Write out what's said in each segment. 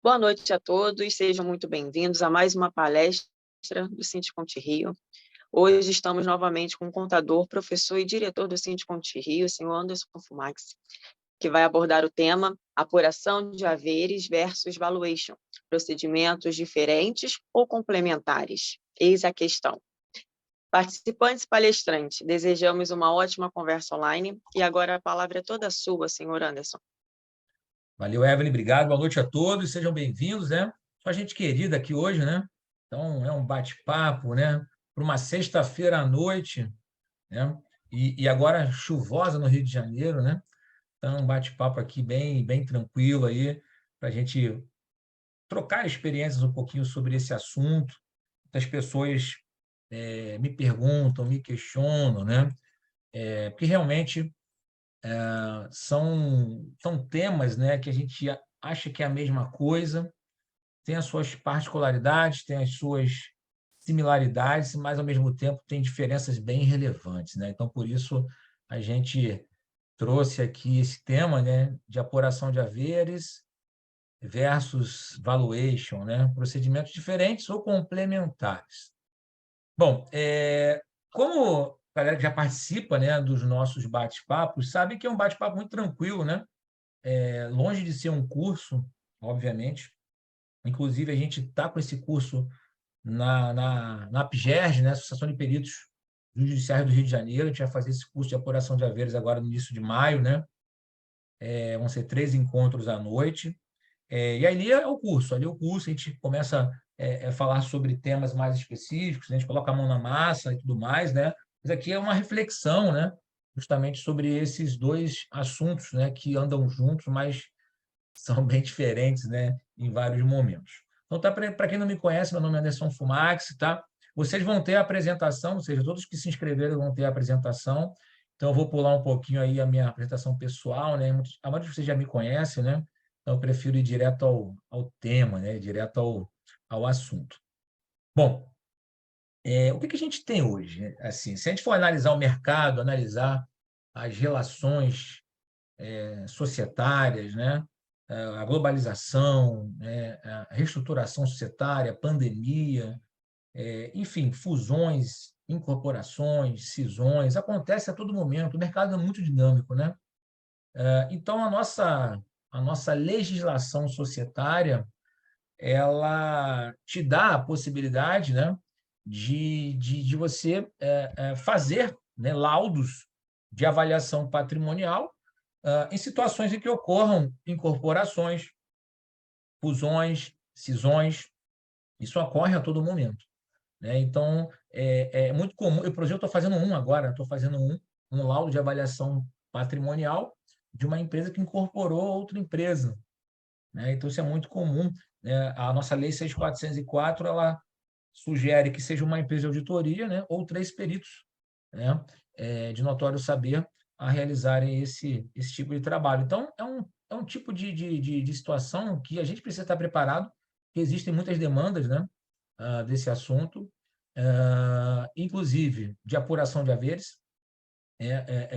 Boa noite a todos, sejam muito bem-vindos a mais uma palestra do Sindiconte Rio. Hoje estamos novamente com o contador, professor e diretor do Sindiconte Rio, o senhor Anderson Fumax, que vai abordar o tema apuração de haveres versus valuation, procedimentos diferentes ou complementares. Eis a questão. Participantes e palestrantes, desejamos uma ótima conversa online e agora a palavra é toda sua, senhor Anderson. Valeu, Evelyn, obrigado. Boa noite a todos, sejam bem-vindos, né? Só gente querida aqui hoje, né? Então, é um bate-papo, né? Para uma sexta-feira à noite, né? E agora chuvosa no Rio de Janeiro, né? Então, um bate-papo aqui bem tranquilo aí, para a gente trocar experiências um pouquinho sobre esse assunto. Muitas pessoas me perguntam, me questionam, né? Porque realmente são temas, né, que a gente acha que é a mesma coisa, tem as suas particularidades, tem as suas similaridades, mas, ao mesmo tempo, tem diferenças bem relevantes, né? Então, por isso, a gente trouxe aqui esse tema, né, de apuração de haveres versus valuation, né? Procedimentos diferentes ou complementares. Bom, como a galera que já participa, né, dos nossos bate-papos, sabe que é um bate-papo muito tranquilo, né? Longe de ser um curso, obviamente. Inclusive, a gente está com esse curso na APGERJ, né, Associação de Peritos Judiciários do Rio de Janeiro. A gente vai fazer esse curso de apuração de haveres agora no início de maio, né? Vão ser 3 encontros à noite. E ali é o curso. Ali é o curso, a gente começa a falar sobre temas mais específicos, né? A gente coloca a mão na massa e tudo mais, né? Mas aqui é uma reflexão, né? Justamente sobre esses dois assuntos, né, que andam juntos, mas são bem diferentes, né, em vários momentos. Então, tá, para quem não me conhece, meu nome é Anderson Fumax, tá? Vocês vão ter a apresentação, ou seja, todos que se inscreveram vão ter a apresentação. Então, eu vou pular um pouquinho aí a minha apresentação pessoal, né? A maioria de vocês já me conhecem, né? Então, eu prefiro ir direto ao tema, né? Direto ao assunto. Bom, o que a gente tem hoje? Assim, se a gente for analisar o mercado, analisar as relações societárias, né? A globalização, né? A reestruturação societária, a pandemia, enfim, fusões, incorporações, cisões, acontece a todo momento, o mercado é muito dinâmico, né? Então, a nossa legislação societária, ela te dá a possibilidade, né, de você fazer, né, laudos de avaliação patrimonial em situações em que ocorram incorporações, fusões, cisões. Isso ocorre a todo momento, né? Então, é muito comum. Eu, por exemplo, estou fazendo um agora, estou fazendo um laudo de avaliação patrimonial de uma empresa que incorporou outra empresa, né? Então, isso é muito comum, né? A nossa Lei 6.404, ela sugere que seja uma empresa de auditoria, né? Ou 3 peritos, né? De notório saber a realizarem esse tipo de trabalho. Então, é um tipo de situação que a gente precisa estar preparado, porque existem muitas demandas, né, desse assunto, inclusive de apuração de haveres.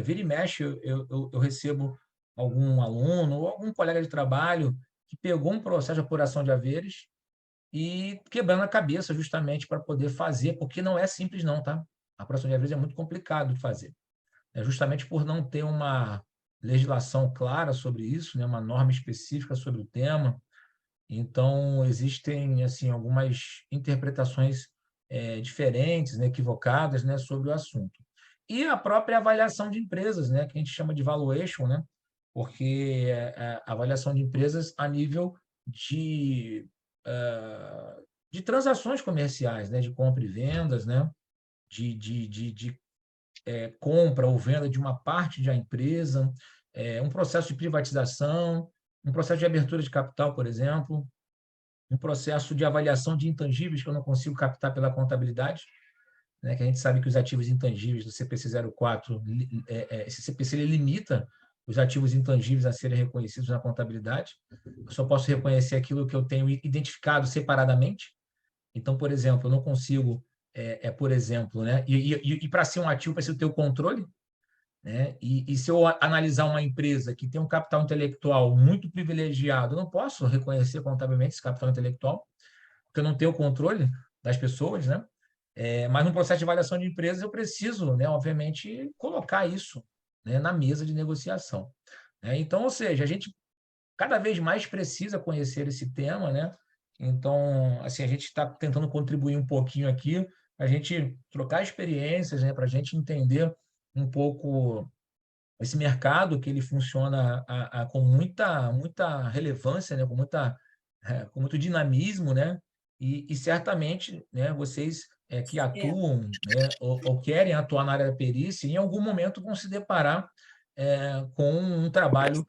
Vira e mexe, eu recebo algum aluno ou algum colega de trabalho que pegou um processo de apuração de haveres e quebrando a cabeça justamente para poder fazer, porque não é simples não, tá? A apuração de haveres é muito complicado de fazer. É justamente por não ter uma legislação clara sobre isso, né, uma norma específica sobre o tema. Então, existem assim algumas interpretações diferentes, né, equivocadas, né, sobre o assunto. E a própria avaliação de empresas, né, que a gente chama de valuation, né, porque a avaliação de empresas a nível de transações comerciais, né, de compra e vendas, né, de compra ou venda de uma parte da empresa, um processo de privatização, um processo de abertura de capital, por exemplo, um processo de avaliação de intangíveis que eu não consigo captar pela contabilidade, né, que a gente sabe que os ativos intangíveis do CPC 04, esse CPC ele limita os ativos intangíveis a serem reconhecidos na contabilidade. Eu só posso reconhecer aquilo que eu tenho identificado separadamente. Então, por exemplo, eu não consigo, por exemplo, né, e para ser um ativo, precisa ter o controle. né? E se eu analisar uma empresa que tem um capital intelectual muito privilegiado, eu não posso reconhecer contabilmente esse capital intelectual, porque eu não tenho o controle das pessoas, né? Mas no processo de avaliação de empresas eu preciso, né, obviamente, colocar isso, né, na mesa de negociação, né? Então, ou seja, a gente cada vez mais precisa conhecer esse tema, né? Então, assim, a gente está tentando contribuir um pouquinho aqui, a gente trocar experiências, né, para a gente entender um pouco esse mercado que ele funciona com muita relevância, né, com muito dinamismo, né? E certamente, né, vocês que atuam, né, ou querem atuar na área da perícia, em algum momento vão se deparar com um trabalho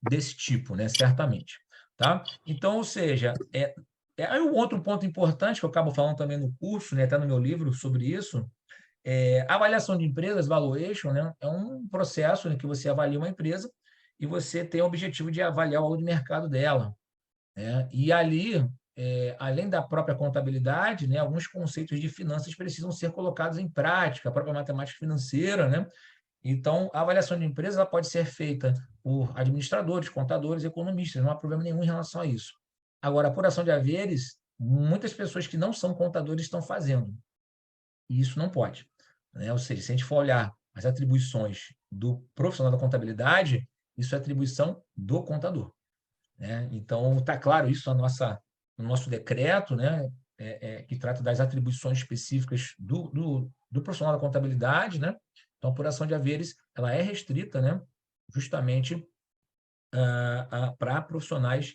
desse tipo, né? Certamente, tá? Então, ou seja, aí um outro ponto importante que eu acabo falando também no curso, né, até no meu livro sobre isso, a avaliação de empresas, valuation, né, é um processo em que você avalia uma empresa e você tem o objetivo de avaliar o valor de mercado dela, né? E ali, além da própria contabilidade, né, alguns conceitos de finanças precisam ser colocados em prática, a própria matemática financeira, né? Então, a avaliação de empresa ela pode ser feita por administradores, contadores, economistas, não há problema nenhum em relação a isso. Agora, a apuração de haveres, muitas pessoas que não são contadores estão fazendo, e isso não pode, né? Ou seja, se a gente for olhar as atribuições do profissional da contabilidade, isso é atribuição do contador, né? Então, está claro isso no nosso decreto, né? Que trata das atribuições específicas do profissional da contabilidade, né? Então, a apuração de haveres ela é restrita, né? Justamente para profissionais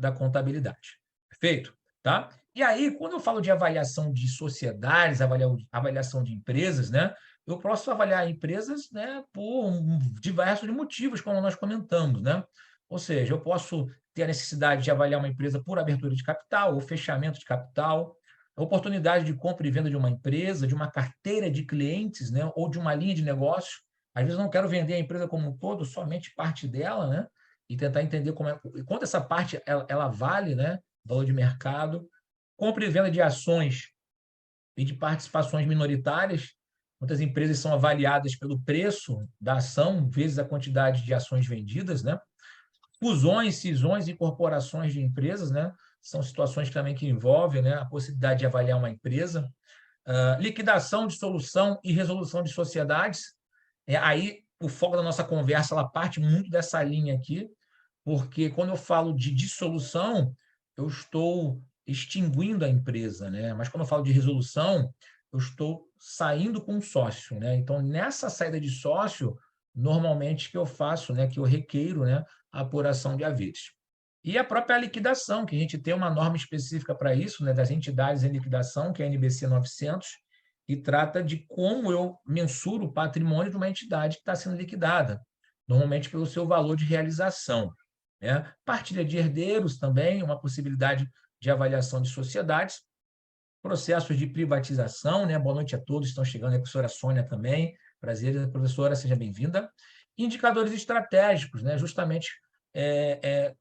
da contabilidade. Perfeito? Tá? E aí, quando eu falo de avaliação de sociedades, avaliação de empresas, né? Eu posso avaliar empresas, né, por diversos motivos, como nós comentamos, né? Ou seja, eu posso ter a necessidade de avaliar uma empresa por abertura de capital ou fechamento de capital, a oportunidade de compra e venda de uma empresa, de uma carteira de clientes, né, ou de uma linha de negócio. Às vezes eu não quero vender a empresa como um todo, somente parte dela, né? E tentar entender quanto essa parte ela vale, né? Valor de mercado, compra e venda de ações e de participações minoritárias. Muitas empresas são avaliadas pelo preço da ação vezes a quantidade de ações vendidas, né? Fusões, cisões e incorporações de empresas, né? São situações também que envolvem, né, a possibilidade de avaliar uma empresa. Liquidação, dissolução e resolução de sociedades. Aí o foco da nossa conversa ela parte muito dessa linha aqui, porque quando eu falo de dissolução, eu estou extinguindo a empresa, né? Mas quando eu falo de resolução, eu estou saindo com um sócio, né? Então, nessa saída de sócio, normalmente que eu faço, né, que eu requeiro, né, a apuração de haveres. E a própria liquidação, que a gente tem uma norma específica para isso, né, das entidades em liquidação, que é a NBC 900, e trata de como eu mensuro o patrimônio de uma entidade que está sendo liquidada, normalmente pelo seu valor de realização, né? Partilha de herdeiros também, uma possibilidade de avaliação de sociedades, processos de privatização, né? Boa noite a todos, estão chegando, a professora Sônia também, prazer, professora, seja bem-vinda. Indicadores estratégicos, né? Justamente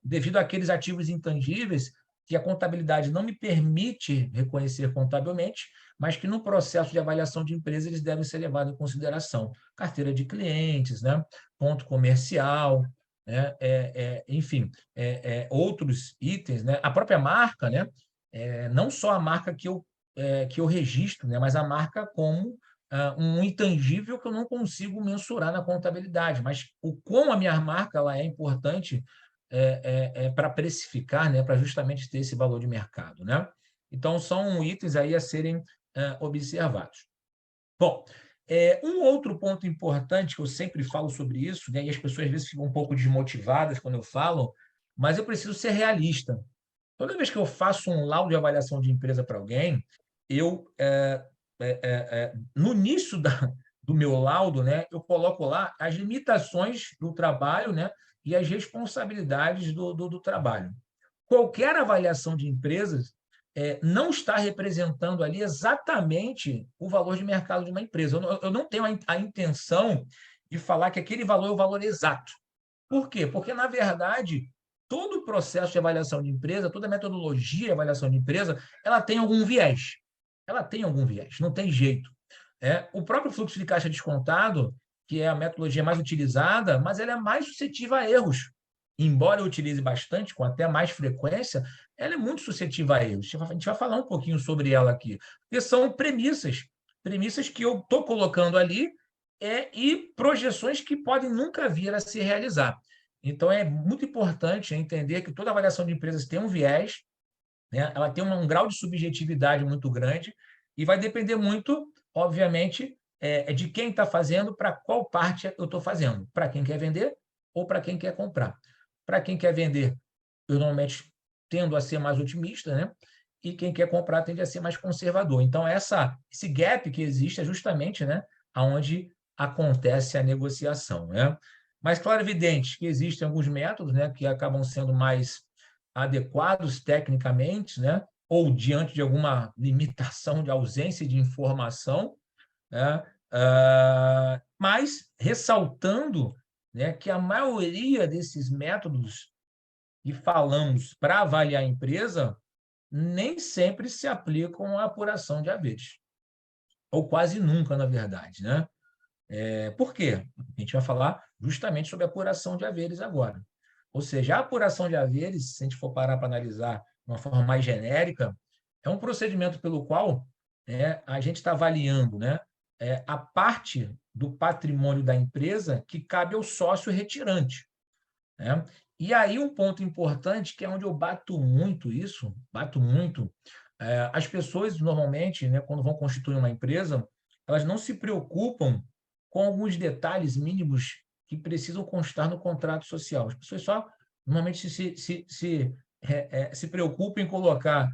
devido àqueles ativos intangíveis que a contabilidade não me permite reconhecer contabilmente, mas que no processo de avaliação de empresa eles devem ser levados em consideração. Carteira de clientes, né? Ponto comercial, né? Enfim, outros itens, né? A própria marca, né? Não só a marca que eu registro, né? Mas a marca como um intangível que eu não consigo mensurar na contabilidade, mas o como a minha marca ela é importante para precificar, né? Para justamente ter esse valor de mercado, né? Então, são itens aí a serem observados. Bom, um outro ponto importante que eu sempre falo sobre isso, né? E as pessoas às vezes ficam um pouco desmotivadas quando eu falo, mas eu preciso ser realista. Toda vez que eu faço um laudo de avaliação de empresa para alguém, eu, no início do meu laudo, né, eu coloco lá as limitações do trabalho, né, e as responsabilidades do trabalho. Qualquer avaliação de empresas não está representando ali exatamente o valor de mercado de uma empresa. Eu não tenho a intenção de falar que aquele valor é o valor exato. Por quê? Porque, na verdade, todo o processo de avaliação de empresa, toda a metodologia de avaliação de empresa, ela tem algum viés. Ela tem algum viés, não tem jeito. O próprio fluxo de caixa descontado, que é a metodologia mais utilizada, mas ela é mais suscetível a erros. Embora eu utilize bastante, com até mais frequência, ela é muito suscetível a erros. A gente vai falar um pouquinho sobre ela aqui, porque são premissas que eu estou colocando ali e projeções que podem nunca vir a se realizar. Então, é muito importante entender que toda avaliação de empresas tem um viés, né? Ela tem um grau de subjetividade muito grande e vai depender muito, obviamente, de quem está fazendo, para qual parte eu estou fazendo, para quem quer vender ou para quem quer comprar. Para quem quer vender, eu normalmente tendo a ser mais otimista, né? E quem quer comprar tende a ser mais conservador. Então, esse gap que existe é justamente, né, onde acontece a negociação, né? Mas, claro, evidente que existem alguns métodos, né, que acabam sendo mais adequados tecnicamente, né, ou diante de alguma limitação de ausência de informação, né, mas ressaltando, né, que a maioria desses métodos que falamos para avaliar a empresa nem sempre se aplicam à apuração de haveres, ou quase nunca, na verdade, né? Por quê? A gente vai falar justamente sobre a apuração de haveres agora. Ou seja, a apuração de haveres, se a gente for parar para analisar de uma forma mais genérica, é um procedimento pelo qual a gente está avaliando, né, a parte do patrimônio da empresa que cabe ao sócio retirante, né? E aí um ponto importante, que é onde eu bato muito, as pessoas normalmente, né, quando vão constituir uma empresa, elas não se preocupam com alguns detalhes mínimos que precisam constar no contrato social. As pessoas só normalmente se preocupam em colocar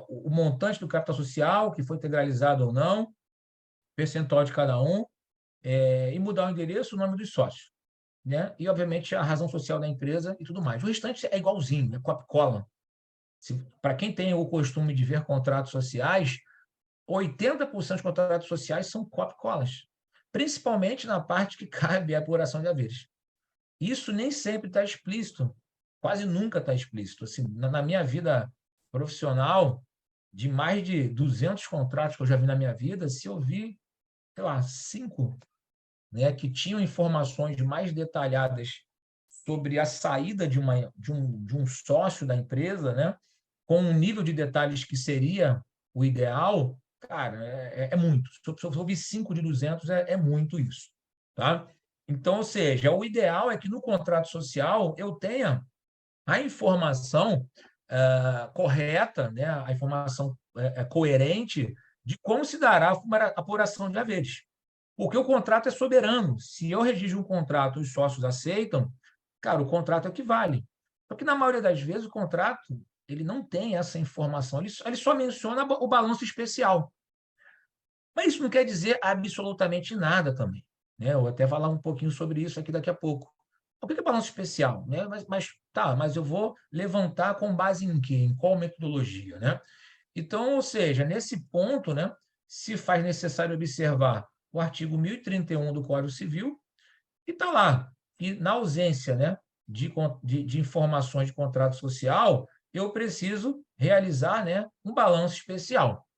o montante do capital social, que foi integralizado ou não, percentual de cada um, e mudar o endereço, o nome dos sócios, né? E, obviamente, a razão social da empresa e tudo mais. O restante é igualzinho, é copia-cola. Para quem tem o costume de ver contratos sociais, 80% dos contratos sociais são copia-colas, principalmente na parte que cabe a apuração de haveres. Isso nem sempre está explícito, quase nunca está explícito. Assim, na minha vida profissional, de mais de 200 contratos que eu já vi na minha vida, se eu vi, sei lá, 5, né, que tinham informações mais detalhadas sobre a saída de um sócio da empresa, né, com um nível de detalhes que seria o ideal, cara, é muito. Se eu ouvir 5 de 200, é muito isso. Tá? Então, ou seja, o ideal é que no contrato social eu tenha a informação correta, né, a informação coerente de como se dará a apuração de haveres. Porque o contrato é soberano. Se eu redigir um contrato e os sócios aceitam, cara, o contrato é o que vale. Só que, na maioria das vezes, o contrato ele não tem essa informação. Ele só menciona o balanço especial. Mas isso não quer dizer absolutamente nada também, né? Eu vou até falar um pouquinho sobre isso aqui daqui a pouco. O que é balanço especial, né? Mas eu vou levantar com base em quê? Em qual metodologia, né? Então, ou seja, nesse ponto, né, se faz necessário observar o artigo 1031 do Código Civil, e está lá, que na ausência, né, de informações de contrato social, eu preciso realizar, né, um balanço especial.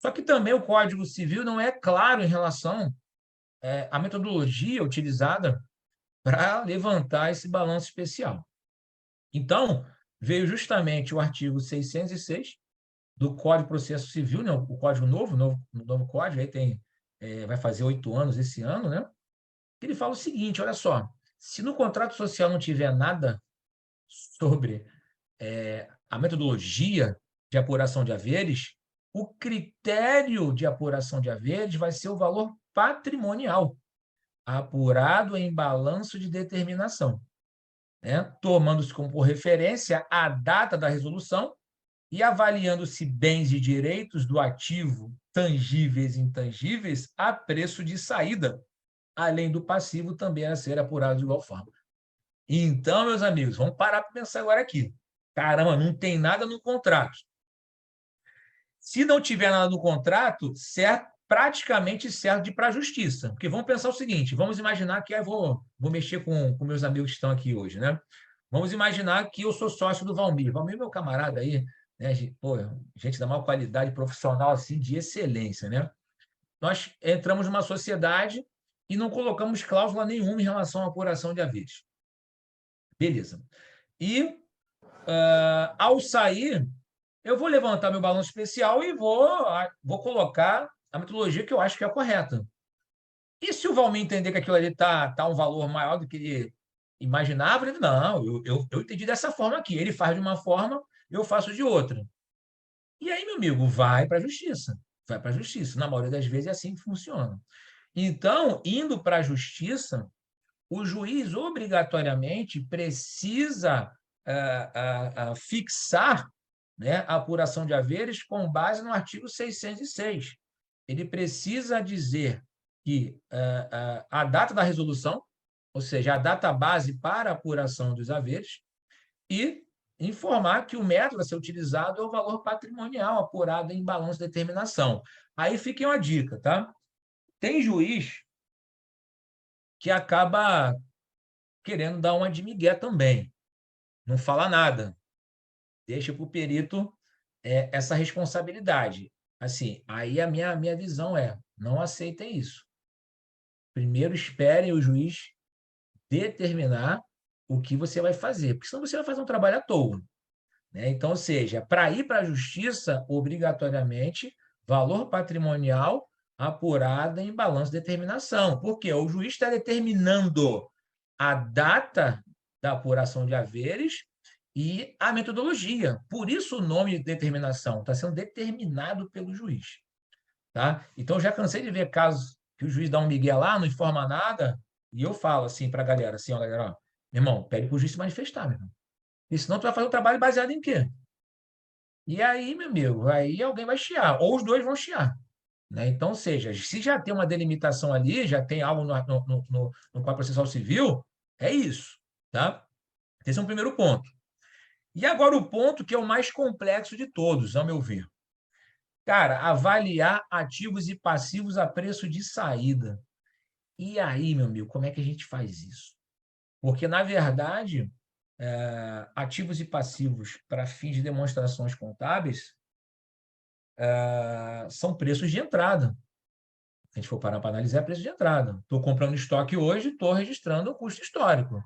Só que também o Código Civil não é claro em relação à metodologia utilizada para levantar esse balanço especial. Então, veio justamente o artigo 606 do Código de Processo Civil, né, o Código novo Código, aí vai fazer 8 anos esse ano, né? Ele fala o seguinte, olha só, se no contrato social não tiver nada sobre a metodologia de apuração de haveres, o critério de apuração de haveres vai ser o valor patrimonial, apurado em balanço de determinação, né? Tomando-se como por referência a data da resolução e avaliando-se bens e direitos do ativo, tangíveis e intangíveis, a preço de saída, além do passivo também a ser apurado de igual forma. Então, meus amigos, vamos parar para pensar agora aqui. Caramba, não tem nada no contrato. Se não tiver nada no contrato, praticamente certo de ir para a justiça. Porque vamos pensar o seguinte, vamos imaginar que eu vou mexer com meus amigos que estão aqui hoje, né? Vamos imaginar que eu sou sócio do Valmir. Valmir é meu camarada aí, né? Pô, gente da maior qualidade profissional, assim, de excelência, né? Nós entramos numa sociedade e não colocamos cláusula nenhuma em relação à apuração de haveres. Beleza. E, ao sair, eu vou levantar meu balanço especial e vou colocar a metodologia que eu acho que é a correta. E se o Valmir entender que aquilo ali tá um valor maior do que ele imaginava, ele, não, eu entendi dessa forma aqui. Ele faz de uma forma, eu faço de outra. E aí, meu amigo, vai para a justiça. Vai para a justiça. Na maioria das vezes é assim que funciona. Então, indo para a justiça, o juiz obrigatoriamente precisa fixar, né, a apuração de haveres com base no artigo 606. Ele precisa dizer que a data da resolução, ou seja, a data base para a apuração dos haveres, e informar que o método a ser utilizado é o valor patrimonial apurado em balanço de determinação. Aí fica uma dica, tá? Tem juiz que acaba querendo dar uma de migué também. Não fala nada. Deixa para o perito essa responsabilidade. Assim, aí a minha visão é, não aceitem isso. Primeiro esperem o juiz determinar o que você vai fazer, porque senão você vai fazer um trabalho à toa. Né? Então, ou seja, para ir para a justiça, obrigatoriamente, valor patrimonial apurado em balanço de determinação. Porque o juiz está determinando a data da apuração de haveres e a metodologia. Por isso o nome de determinação está sendo determinado pelo juiz. Tá? Então, eu já cansei de ver casos que o juiz dá um migué lá, não informa nada, e eu falo assim para a galera, assim, ó, galera, ó, meu irmão, pede para o juiz se manifestar, meu irmão. E senão tu vai fazer um trabalho baseado em quê? E aí, meu amigo, aí alguém vai chiar, ou os dois vão chiar. Né? Então, ou seja, se já tem uma delimitação ali, já tem algo no Código Processual Civil, é isso. Tá? Esse é um primeiro ponto. E agora o ponto que é o mais complexo de todos, ao meu ver. Cara, avaliar ativos e passivos a preço de saída. E aí, meu amigo, como é que a gente faz isso? Porque, na verdade, ativos e passivos para fins de demonstrações contábeis são preços de entrada. Se a gente for parar para analisar, é preço de entrada. Estou comprando estoque hoje, estou registrando o custo histórico.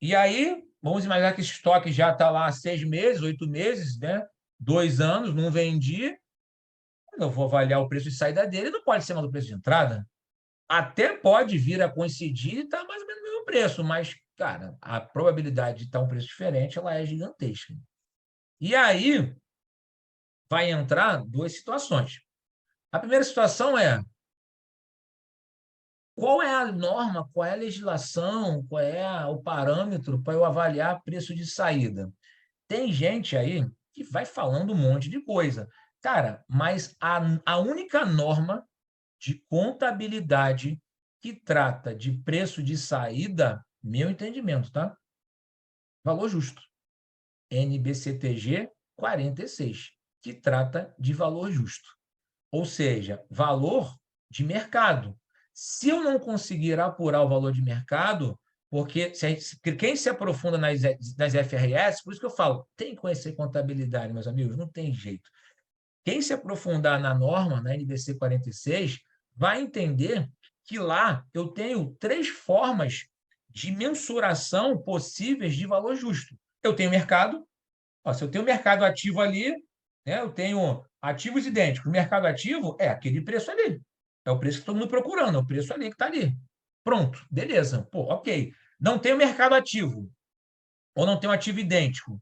E aí, vamos imaginar que esse estoque já está lá há 6 meses, 8 meses, né? 2 anos, não vendi. Eu vou avaliar o preço de saída dele, não pode ser mais do preço de entrada. Até pode vir a coincidir e estar mais ou menos no mesmo preço, mas, cara, a probabilidade de estar um preço diferente ela é gigantesca. E aí vai entrar duas situações. A primeira situação é qual é a norma, qual é a legislação, qual é o parâmetro para eu avaliar preço de saída? Tem gente aí que vai falando um monte de coisa. Cara, mas a única norma de contabilidade que trata de preço de saída, meu entendimento, tá? Valor justo. NBCTG 46, que trata de valor justo. Ou seja, valor de mercado. Se eu não conseguir apurar o valor de mercado, porque quem se aprofunda nas FRS, por isso que eu falo, tem que conhecer contabilidade, meus amigos, não tem jeito. Quem se aprofundar na norma, na NBC 46, vai entender que lá eu tenho 3 formas de mensuração possíveis de valor justo. Eu tenho mercado, se eu tenho mercado ativo ali, né, eu tenho ativos idênticos. O mercado ativo é aquele preço ali. É o preço que todo mundo procurando, é o preço ali que está ali. Pronto, beleza. Pô, ok. Não tenho mercado ativo, ou não tenho ativo idêntico.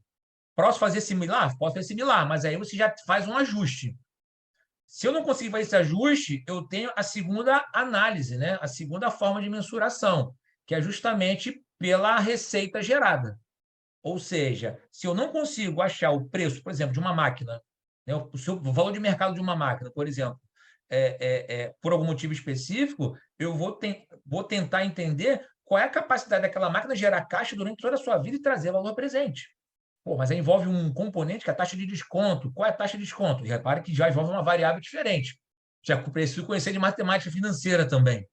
Posso fazer similar? Posso fazer similar, mas aí você já faz um ajuste. Se eu não conseguir fazer esse ajuste, eu tenho a segunda análise, né? A segunda forma de mensuração, que é justamente pela receita gerada. Ou seja, se eu não consigo achar o preço, por exemplo, de uma máquina, né, o valor de mercado de uma máquina, por exemplo, por algum motivo específico, eu vou tentar entender qual é a capacidade daquela máquina de gerar caixa durante toda a sua vida e trazer valor presente. Pô, mas aí envolve um componente que é a taxa de desconto. Qual é a taxa de desconto? E repare que já envolve uma variável diferente. Já preciso conhecer de matemática financeira também.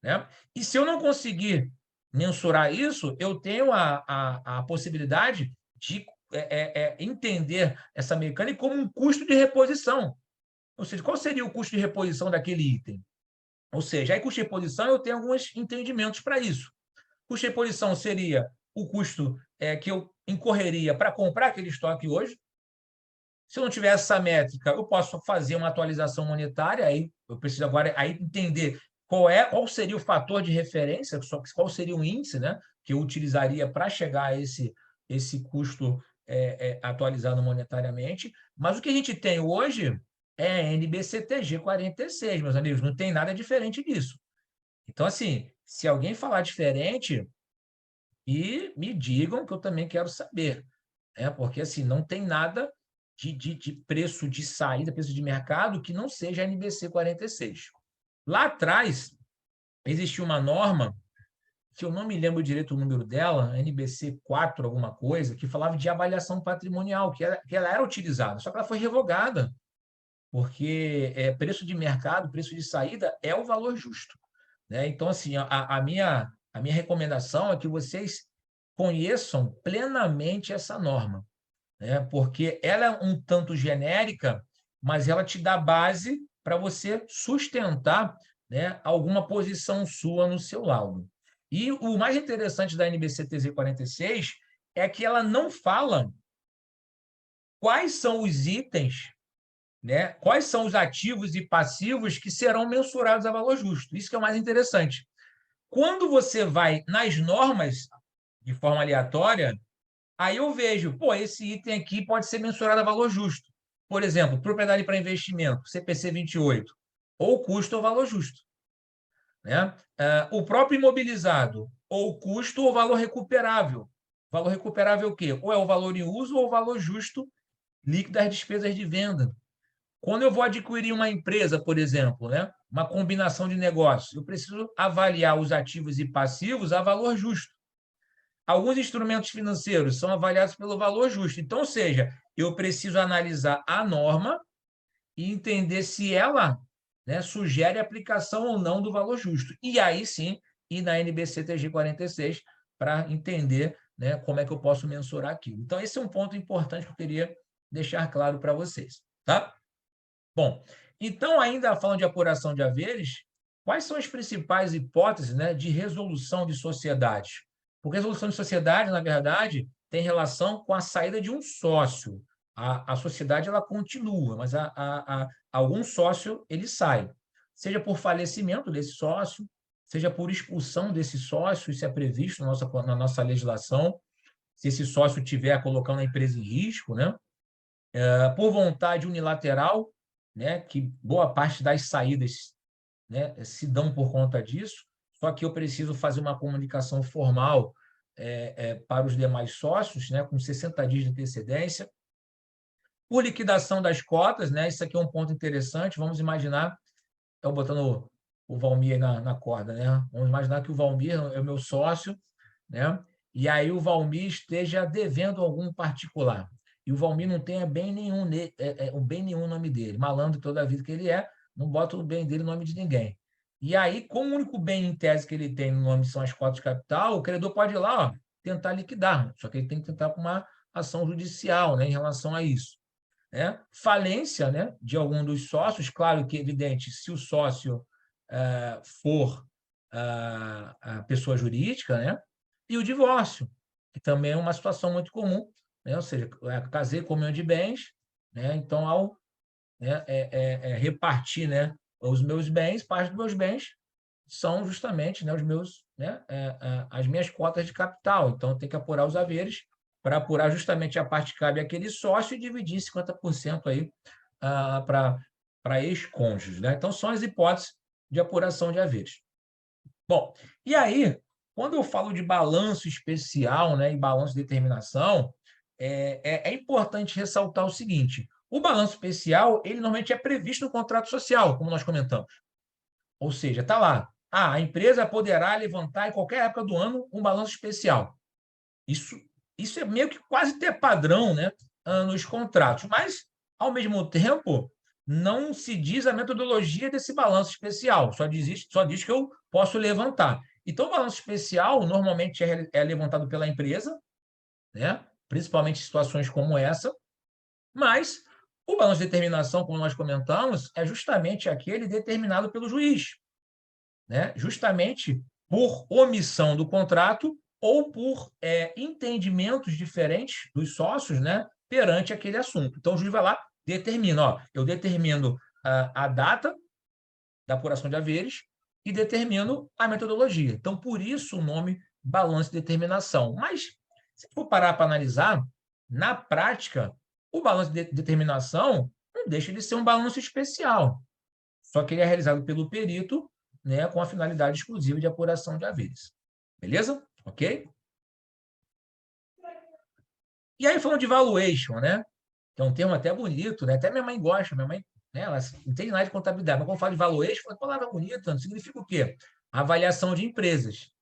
Né? E se eu não conseguir mensurar isso, eu tenho a possibilidade de entender essa mecânica como um custo de reposição. Ou seja, qual seria o custo de reposição daquele item? Ou seja, aí custo de reposição eu tenho alguns entendimentos para isso. Custo de reposição seria o custo que eu incorreria para comprar aquele estoque hoje. Se eu não tiver essa métrica, eu posso fazer uma atualização monetária, aí eu preciso agora entender qual seria o fator de referência, qual seria o índice, né, que eu utilizaria para chegar a esse custo atualizado monetariamente. Mas o que a gente tem hoje é NBCTG 46, meus amigos, não tem nada diferente disso. Então, assim, se alguém falar diferente, me digam que eu também quero saber, porque assim, não tem nada de preço de saída, preço de mercado que não seja NBC 46. Lá atrás, existia uma norma, que eu não me lembro direito o número dela, NBC 4 alguma coisa, que falava de avaliação patrimonial, que ela era utilizada, só que ela foi revogada, porque preço de mercado, preço de saída é o valor justo, né? Então, assim, a minha recomendação é que vocês conheçam plenamente essa norma, né? Porque ela é um tanto genérica, mas ela te dá base para você sustentar, né, alguma posição sua no seu laudo. E o mais interessante da NBC-TZ 46 é que ela não fala quais são os itens, né, quais são os ativos e passivos que serão mensurados a valor justo. Isso que é o mais interessante. Quando você vai nas normas de forma aleatória, aí eu vejo, esse item aqui pode ser mensurado a valor justo. Por exemplo, propriedade para investimento, CPC 28, ou custo ou valor justo, né? O próprio imobilizado, ou custo ou valor recuperável. Valor recuperável é o quê? Ou é o valor em uso ou o valor justo líquido das despesas de venda. Quando eu vou adquirir uma empresa, por exemplo, né, uma combinação de negócios, eu preciso avaliar os ativos e passivos a valor justo. Alguns instrumentos financeiros são avaliados pelo valor justo. Então, ou seja, eu preciso analisar a norma e entender se ela, né, sugere aplicação ou não do valor justo. E aí sim, ir na NBC-TG 46 para entender, né, como é que eu posso mensurar aquilo. Então, esse é um ponto importante que eu queria deixar claro para vocês. Tá? Bom, então, ainda falando de apuração de haveres, quais são as principais hipóteses, né, de resolução de sociedades? Porque a resolução de sociedade, na verdade, tem relação com a saída de um sócio. A sociedade ela continua, mas algum sócio ele sai, seja por falecimento desse sócio, seja por expulsão desse sócio, isso é previsto na nossa legislação, se esse sócio estiver colocando a empresa em risco, né? Por vontade unilateral, né, que boa parte das saídas, né, se dão por conta disso, só que eu preciso fazer uma comunicação formal para os demais sócios, né, com 60 dias de antecedência. Por liquidação das cotas, né, isso aqui é um ponto interessante, vamos imaginar, estou botando o Valmir aí na corda, né? Vamos imaginar que o Valmir é o meu sócio, né? E aí o Valmir esteja devendo algum particular. E o Valmir não tenha bem nenhum, o bem nenhum nome dele. Malandro toda a vida que ele é, não bota o bem dele no nome de ninguém. E aí, como o único bem em tese que ele tem no nome são as cotas de capital, o credor pode ir lá, tentar liquidar. Só que ele tem que tentar com uma ação judicial, né, em relação a isso. Né? Falência, né, de algum dos sócios, claro que é evidente, se o sócio for a pessoa jurídica, né? E o divórcio, que também é uma situação muito comum, né? Ou seja, casei com comunhão de bens, né? Então, ao repartir, né, os meus bens, parte dos meus bens são justamente, né, os meus, né, as minhas cotas de capital. Então, tem que apurar os haveres para apurar justamente a parte que cabe àquele sócio e dividir 50% aí para ex-cônjuges, né? Então, são as hipóteses de apuração de haveres. Bom, e aí, quando eu falo de balanço especial, né, e balanço de determinação, é importante ressaltar o seguinte: o balanço especial, ele normalmente é previsto no contrato social, como nós comentamos. Ou seja, está lá. A empresa poderá levantar em qualquer época do ano um balanço especial. Isso é meio que quase ter padrão, né, nos contratos, mas, ao mesmo tempo, não se diz a metodologia desse balanço especial, só diz que eu posso levantar. Então, o balanço especial normalmente é levantado pela empresa, né, principalmente em situações como essa, mas o balanço de determinação, como nós comentamos, é justamente aquele determinado pelo juiz. né, justamente por omissão do contrato ou por entendimentos diferentes dos sócios, né, perante aquele assunto. Então, o juiz vai lá, determina, ó, eu determino a data da apuração de haveres e determino a metodologia. Então, por isso o nome balanço de determinação. Mas, se for parar para analisar, na prática, o balanço de determinação não deixa de ser um balanço especial, só que ele é realizado pelo perito, né, com a finalidade exclusiva de apuração de haveres. Beleza? Ok? E aí, falando de valuation, né, que é um termo até bonito, né? Até minha mãe gosta, minha mãe, né, ela não tem nada de contabilidade, mas quando fala de valuation, a palavra bonita, significa o quê? Avaliação de empresas,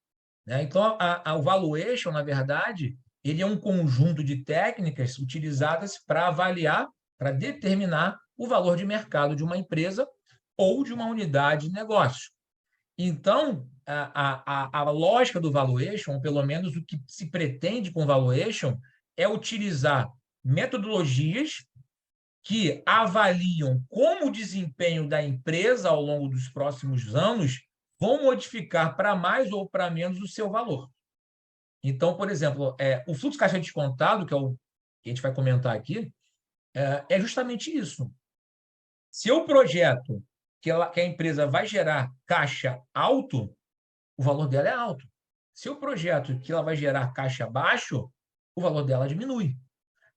né? Então, o valuation, na verdade, ele é um conjunto de técnicas utilizadas para avaliar, para determinar o valor de mercado de uma empresa ou de uma unidade de negócio. Então, a lógica do valuation, ou pelo menos o que se pretende com valuation, é utilizar metodologias que avaliam como o desempenho da empresa ao longo dos próximos anos vão modificar para mais ou para menos o seu valor. Então, por exemplo, o fluxo caixa descontado, que é o que a gente vai comentar aqui, é justamente isso. Se eu projeto que a empresa vai gerar caixa alto, o valor dela é alto. Se eu projeto que ela vai gerar caixa baixo, o valor dela diminui.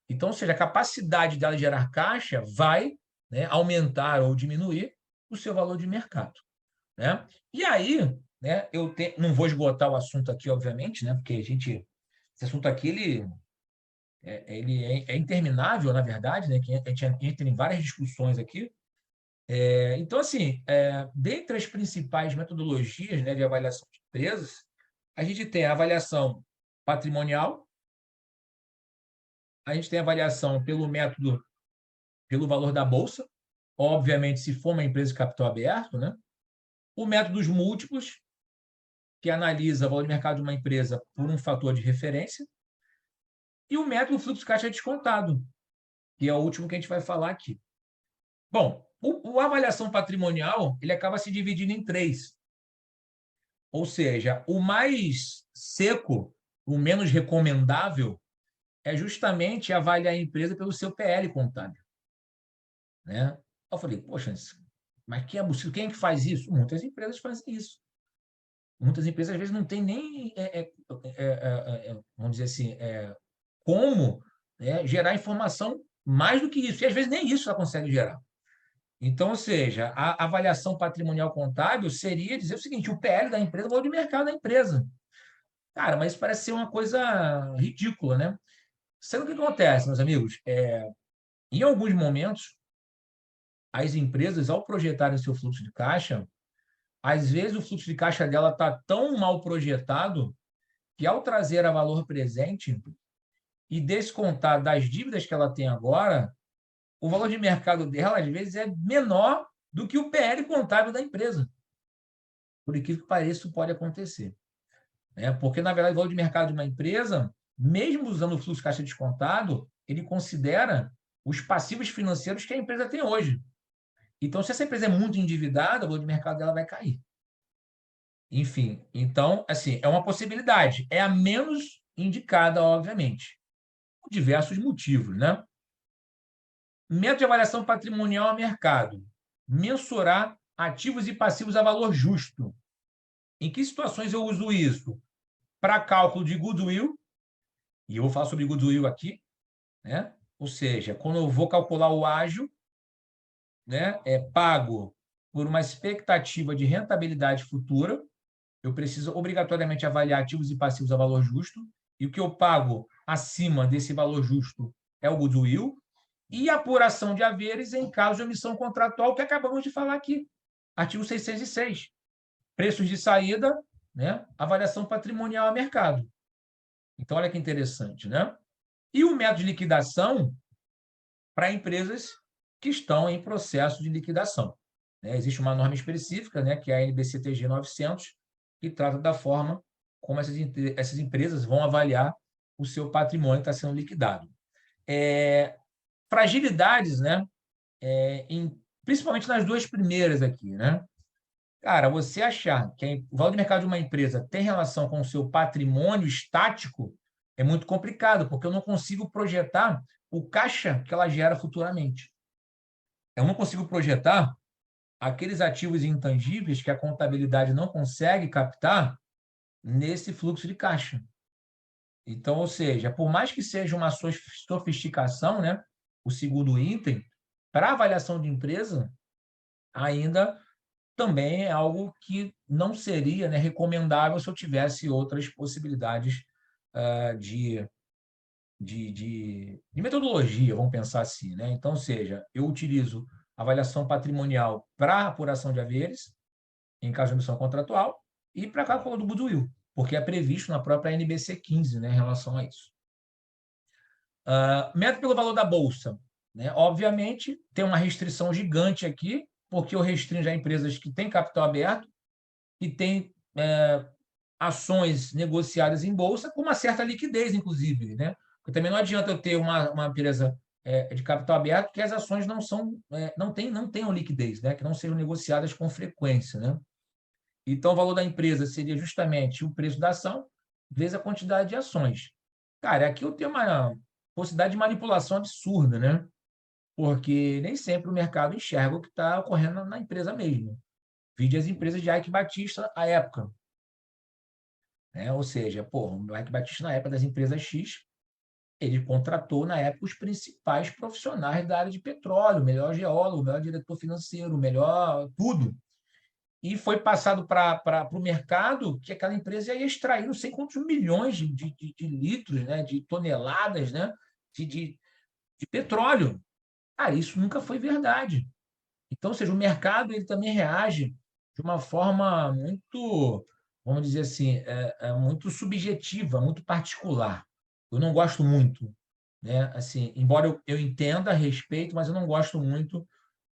Então, ou seja, a capacidade dela de gerar caixa vai, né, aumentar ou diminuir o seu valor de mercado, né? E aí, né, não vou esgotar o assunto aqui, obviamente, né, porque esse assunto aqui ele é interminável, na verdade, né, que a gente entra em várias discussões aqui. Então, assim, dentre as principais metodologias, né, de avaliação de empresas, a gente tem a avaliação patrimonial, a gente tem a avaliação pelo método, pelo valor da bolsa, obviamente, se for uma empresa de capital aberto, né? O método dos múltiplos, que analisa o valor de mercado de uma empresa por um fator de referência, e o método fluxo de caixa descontado, que é o último que a gente vai falar aqui. Bom, a avaliação patrimonial ele acaba se dividindo em três. Ou seja, o mais seco, o menos recomendável, é justamente avaliar a empresa pelo seu PL contábil, né? Eu falei, poxa, mas quem é que faz isso? Muitas empresas fazem isso. Muitas empresas, às vezes, não têm nem, vamos dizer assim, como, né, gerar informação mais do que isso. E, às vezes, nem isso ela consegue gerar. Então, ou seja, a avaliação patrimonial contábil seria dizer o seguinte, o PL da empresa, o valor de mercado da empresa. Cara, mas isso parece ser uma coisa ridícula, né? Sabe o que acontece, meus amigos? Em alguns momentos, as empresas, ao projetarem seu fluxo de caixa, às vezes o fluxo de caixa dela está tão mal projetado que, ao trazer a valor presente e descontar das dívidas que ela tem agora, o valor de mercado dela, às vezes, é menor do que o PL contábil da empresa. Por incrível que pareça, isso pode acontecer, né? Porque, na verdade, o valor de mercado de uma empresa, mesmo usando o fluxo de caixa descontado, ele considera os passivos financeiros que a empresa tem hoje. Então, se essa empresa é muito endividada, o valor de mercado dela vai cair. Enfim, então, assim, é uma possibilidade. É a menos indicada, obviamente, por diversos motivos, né? Método de avaliação patrimonial a mercado. Mensurar ativos e passivos a valor justo. Em que situações eu uso isso? Para cálculo de goodwill, e eu vou falar sobre goodwill aqui, né? Ou seja, quando eu vou calcular o ágio, né, pago por uma expectativa de rentabilidade futura, eu preciso obrigatoriamente avaliar ativos e passivos a valor justo, e o que eu pago acima desse valor justo é o goodwill, e apuração de haveres em caso de omissão contratual, que acabamos de falar aqui. Artigo 606. Preços de saída, né? Avaliação patrimonial a mercado. Então, olha que interessante, né? E o método de liquidação para empresas que estão em processo de liquidação, né? Existe uma norma específica, né, que é a NBCTG 900, que trata da forma como essas empresas vão avaliar o seu patrimônio que está sendo liquidado. Fragilidades, né, principalmente nas duas primeiras aqui, né? Cara, você achar que o valor de mercado de uma empresa tem relação com o seu patrimônio estático é muito complicado, porque eu não consigo projetar o caixa que ela gera futuramente. Eu não consigo projetar aqueles ativos intangíveis que a contabilidade não consegue captar nesse fluxo de caixa. Então, ou seja, por mais que seja uma sofisticação, né, o segundo item, para avaliação de empresa, ainda também é algo que não seria, né, recomendável se eu tivesse outras possibilidades de metodologia, vamos pensar assim, né? Então, ou seja, eu utilizo avaliação patrimonial para apuração de haveres, em caso de omissão contratual, e para cálculo do goodwill, porque é previsto na própria NBC 15, né, em relação a isso. Método pelo valor da bolsa, né? Obviamente, tem uma restrição gigante aqui, porque eu restringo a empresas que têm capital aberto e têm ações negociadas em bolsa com uma certa liquidez, inclusive, né? Porque também não adianta eu ter uma empresa de capital aberto que as ações não tenham liquidez, né? Que não sejam negociadas com frequência, né? Então, o valor da empresa seria justamente o preço da ação vezes a quantidade de ações. Cara, aqui eu tenho uma possibilidade de manipulação absurda, né? Porque nem sempre o mercado enxerga o que está ocorrendo na empresa mesmo. Vide as empresas de Ike Batista à época, né? Ou seja, pô, o Ike Batista, na época das empresas X, ele contratou, na época, os principais profissionais da área de petróleo, o melhor geólogo, o melhor diretor financeiro, o melhor tudo. E foi passado para o mercado que aquela empresa ia extrair não sei quantos milhões de litros, né? De toneladas, né? de, de, de petróleo. Cara, isso nunca foi verdade. Então, ou seja, o mercado ele também reage de uma forma muito, vamos dizer assim, muito subjetiva, muito particular. Eu não gosto muito, né? Assim, embora eu entenda, respeito, mas eu não gosto muito,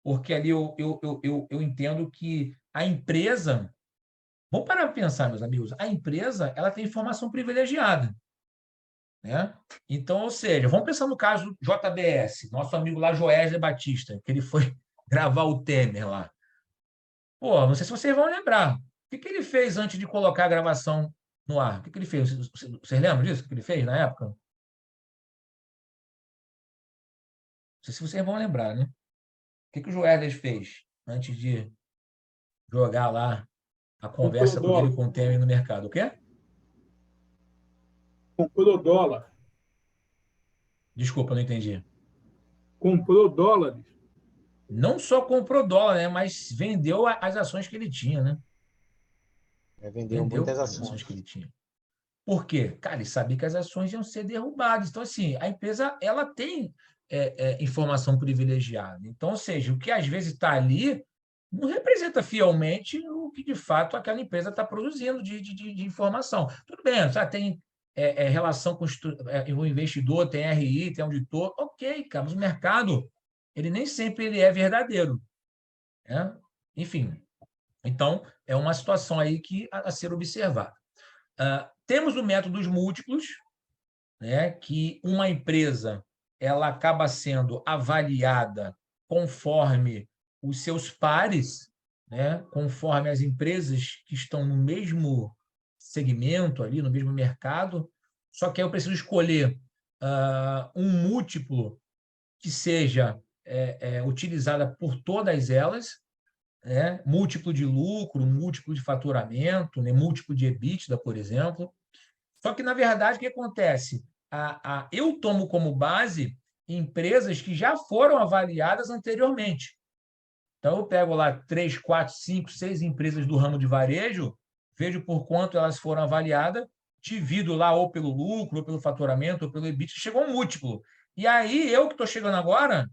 porque ali eu entendo que a empresa, vamos parar para pensar, meus amigos, a empresa ela tem informação privilegiada, né? Então, ou seja, vamos pensar no caso do JBS, nosso amigo lá, Joesley Batista, que ele foi gravar o Temer lá. Pô, não sei se vocês vão lembrar. O que ele fez antes de colocar a gravação no ar? O que ele fez? Vocês lembram disso? O que ele fez na época? Não sei se vocês vão lembrar, né? O que o Joesley fez antes de jogar lá a Comprou conversa dele dólar. com o Temer no mercado? O quê? Comprou dólar. Desculpa, não entendi. Comprou dólares. Não só comprou dólar, né? Mas vendeu as ações que ele tinha, né? Vendeu Vendeu muitas as ações ações. que ele tinha. Por quê? Cara, ele sabia que as ações iam ser derrubadas. Então, assim, a empresa ela tem informação privilegiada. Então, ou seja, o que às vezes está ali não representa fielmente o que, de fato, aquela empresa está produzindo de informação. Tudo bem, sabe, tem relação com o investidor, tem RI, tem auditor. Ok, cara, mas o mercado ele nem sempre ele é verdadeiro, né? Enfim, então, é uma situação aí que a ser observada. Temos o método dos múltiplos, né, que uma empresa ela acaba sendo avaliada conforme os seus pares, né, conforme as empresas que estão no mesmo segmento ali, no mesmo mercado. Só que aí eu preciso escolher um múltiplo que seja utilizada por todas elas, né? Múltiplo de lucro, múltiplo de faturamento, né? Múltiplo de EBITDA, por exemplo. Só que, na verdade, o que acontece? Eu tomo como base empresas que já foram avaliadas anteriormente. Então, eu pego lá 3, 4, 5, 6 empresas do ramo de varejo, vejo por quanto elas foram avaliadas, divido lá ou pelo lucro, ou pelo faturamento, ou pelo EBITDA, chegou um múltiplo. E aí, eu que estou chegando agora,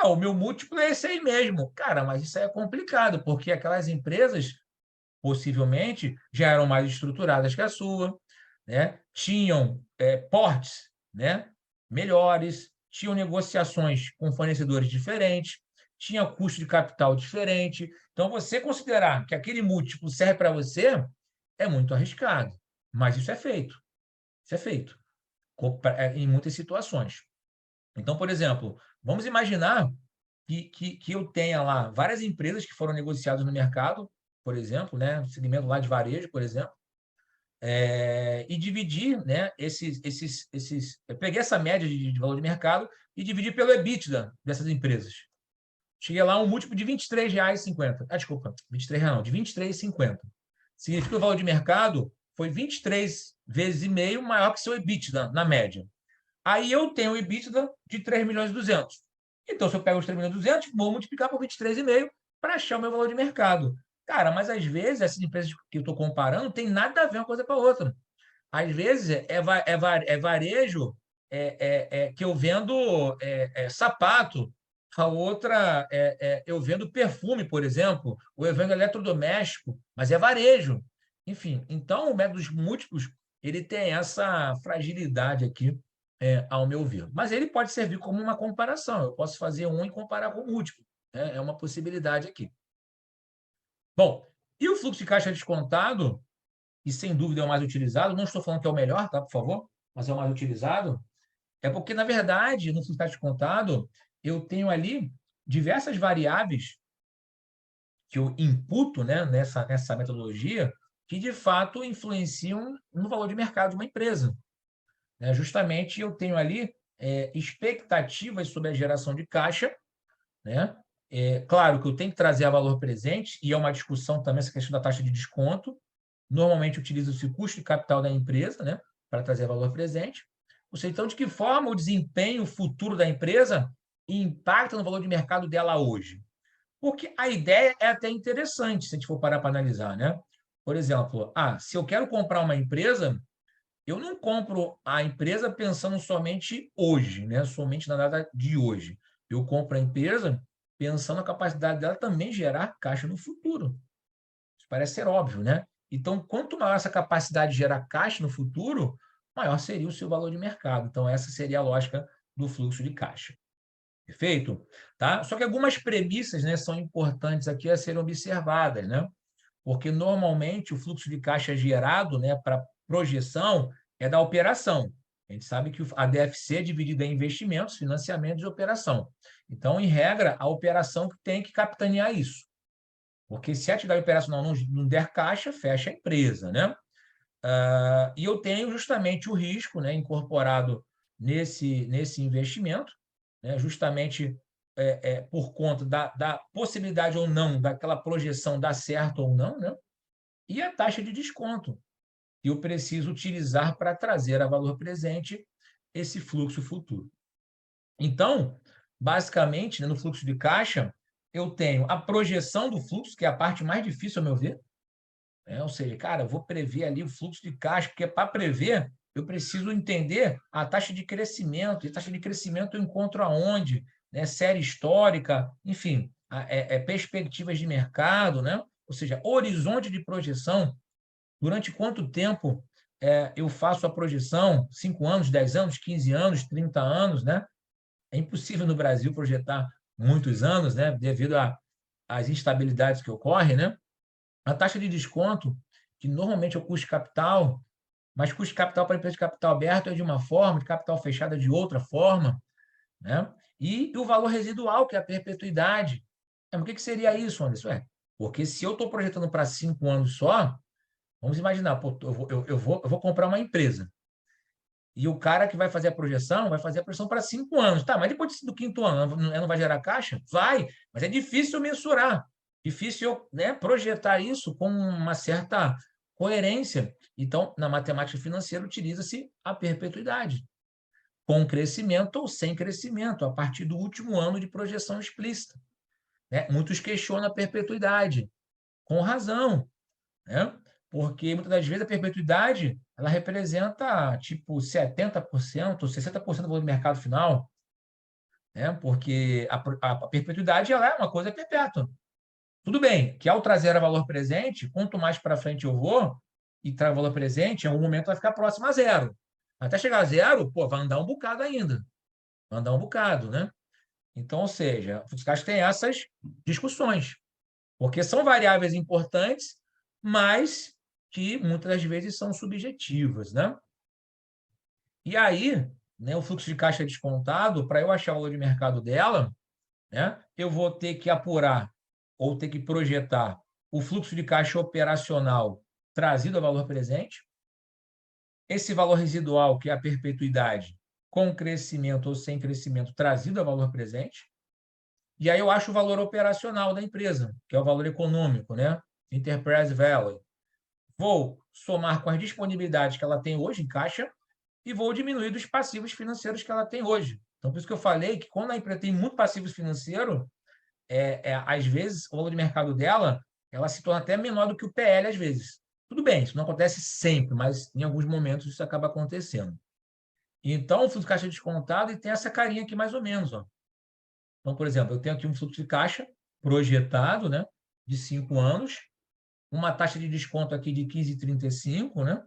o meu múltiplo é esse aí mesmo. Cara, mas isso aí é complicado, porque aquelas empresas possivelmente já eram mais estruturadas que a sua, né? Tinham portes, né? Melhores, tinham negociações com fornecedores diferentes, tinha custo de capital diferente. Então, você considerar que aquele múltiplo serve para você é muito arriscado, mas isso é feito. Isso é feito em muitas situações. Então, por exemplo, vamos imaginar que eu tenha lá várias empresas que foram negociadas no mercado por exemplo, né? Segmento lá de varejo, por exemplo, e dividir, né, eu peguei essa média de valor de mercado e dividi pelo EBITDA dessas empresas. Cheguei lá um múltiplo de R$ 23,50. Desculpa, R$ 23 não, de R$ 23,50. Significa que o valor de mercado foi 23 vezes e meio maior que seu EBITDA, na média. Aí eu tenho o EBITDA de 3.200.000. Então, se eu pego os 3.200.000, vou multiplicar por 23,5 para achar o meu valor de mercado. Cara, mas às vezes essas empresas que eu estou comparando não tem nada a ver uma coisa com a outra. Às vezes é varejo que eu vendo sapato, a outra eu vendo perfume, por exemplo, ou eu vendo eletrodoméstico, mas é varejo. Enfim, então o método dos múltiplos ele tem essa fragilidade aqui, ao meu ver. Mas ele pode servir como uma comparação. Eu posso fazer um e comparar com o múltiplo. É uma possibilidade aqui. Bom, e o fluxo de caixa descontado, e sem dúvida é o mais utilizado, não estou falando que é o melhor, tá, por favor, mas é o mais utilizado, é porque, na verdade, no fluxo de caixa descontado, eu tenho ali diversas variáveis que eu imputo, né, nessa metodologia, que de fato influenciam no valor de mercado de uma empresa. Justamente eu tenho ali expectativas sobre a geração de caixa, né? Claro que eu tenho que trazer a valor presente, e é uma discussão também essa questão da taxa de desconto. Normalmente utiliza-se o custo de capital da empresa, né, para trazer valor presente. Ou seja, então, de que forma o desempenho futuro da empresa impacta no valor de mercado dela hoje? Porque a ideia é até interessante, se a gente for parar para analisar, né? Por exemplo, se eu quero comprar uma empresa, eu não compro a empresa pensando somente hoje, né? Somente na data de hoje. Eu compro a empresa pensando na capacidade dela também gerar caixa no futuro. Isso parece ser óbvio, né? Então, quanto maior essa capacidade de gerar caixa no futuro, maior seria o seu valor de mercado. Então, essa seria a lógica do fluxo de caixa. Perfeito? Tá? Só que algumas premissas, né, são importantes aqui a serem observadas, né? Porque normalmente o fluxo de caixa gerado, né, para projeção é da operação. A gente sabe que a DFC é dividida em investimentos, financiamentos e operação. Então, em regra, a operação tem que capitanear isso. Porque se a atividade operacional não der caixa, fecha a empresa, né? E eu tenho justamente o risco, né, incorporado nesse investimento, né, justamente por conta da possibilidade ou não daquela projeção dar certo ou não, né? E a taxa de desconto que eu preciso utilizar para trazer a valor presente esse fluxo futuro. Então, basicamente, né, no fluxo de caixa, eu tenho a projeção do fluxo, que é a parte mais difícil, ao meu ver. Ou seja, cara, eu vou prever ali o fluxo de caixa, porque para prever, eu preciso entender a taxa de crescimento. E a taxa de crescimento eu encontro aonde? Né? Série histórica, enfim, perspectivas de mercado, né? Ou seja, horizonte de projeção. Durante quanto tempo eu faço a projeção? 5 anos, 10 anos, 15 anos, 30 anos, né? É impossível no Brasil projetar muitos anos, né? Devido às instabilidades que ocorrem, né? A taxa de desconto, que normalmente é o custo de capital, mas custo de capital para empresa de capital aberto é de uma forma, de capital fechado é de outra forma, né? E o valor residual, que é a perpetuidade. Mas o que seria isso, Anderson? Porque se eu estou projetando para 5 anos só, vamos imaginar, eu vou comprar uma empresa. E o cara que vai fazer a projeção para 5 anos. Tá, mas depois do 5º ano, não vai gerar caixa? Vai, mas é difícil mensurar. Difícil, né, projetar isso com uma certa coerência. Então, na matemática financeira, utiliza-se a perpetuidade, com crescimento ou sem crescimento, a partir do último ano de projeção explícita. Né? Muitos questionam a perpetuidade, com razão, né? Porque muitas das vezes a perpetuidade ela representa tipo 70%, 60% do valor do mercado final, né? Porque a perpetuidade ela é uma coisa perpétua. Tudo bem, que ao trazer a valor presente, quanto mais para frente eu vou e trago valor presente, em algum momento vai ficar próximo a zero. Até chegar a zero, pô, vai andar um bocado ainda. Vai andar um bocado, né? Então, ou seja, os caras têm essas discussões, porque são variáveis importantes, mas que muitas das vezes são subjetivas, né? E aí, né, o fluxo de caixa descontado, para eu achar o valor de mercado dela, né, eu vou ter que apurar ou ter que projetar o fluxo de caixa operacional trazido a valor presente, esse valor residual, que é a perpetuidade, com crescimento ou sem crescimento, trazido a valor presente, e aí eu acho o valor operacional da empresa, que é o valor econômico, né? Enterprise Value. Vou somar com as disponibilidades que ela tem hoje em caixa e vou diminuir dos passivos financeiros que ela tem hoje. Então, por isso que eu falei que quando a empresa tem muito passivo financeiro, às vezes, o valor de mercado dela ela se torna até menor do que o PL, às vezes. Tudo bem, isso não acontece sempre, mas em alguns momentos isso acaba acontecendo. Então, o fluxo de caixa descontado e tem essa carinha aqui mais ou menos. Ó. Então, por exemplo, eu tenho aqui um fluxo de caixa projetado, né, de 5 anos, uma taxa de desconto aqui de 15,35, né?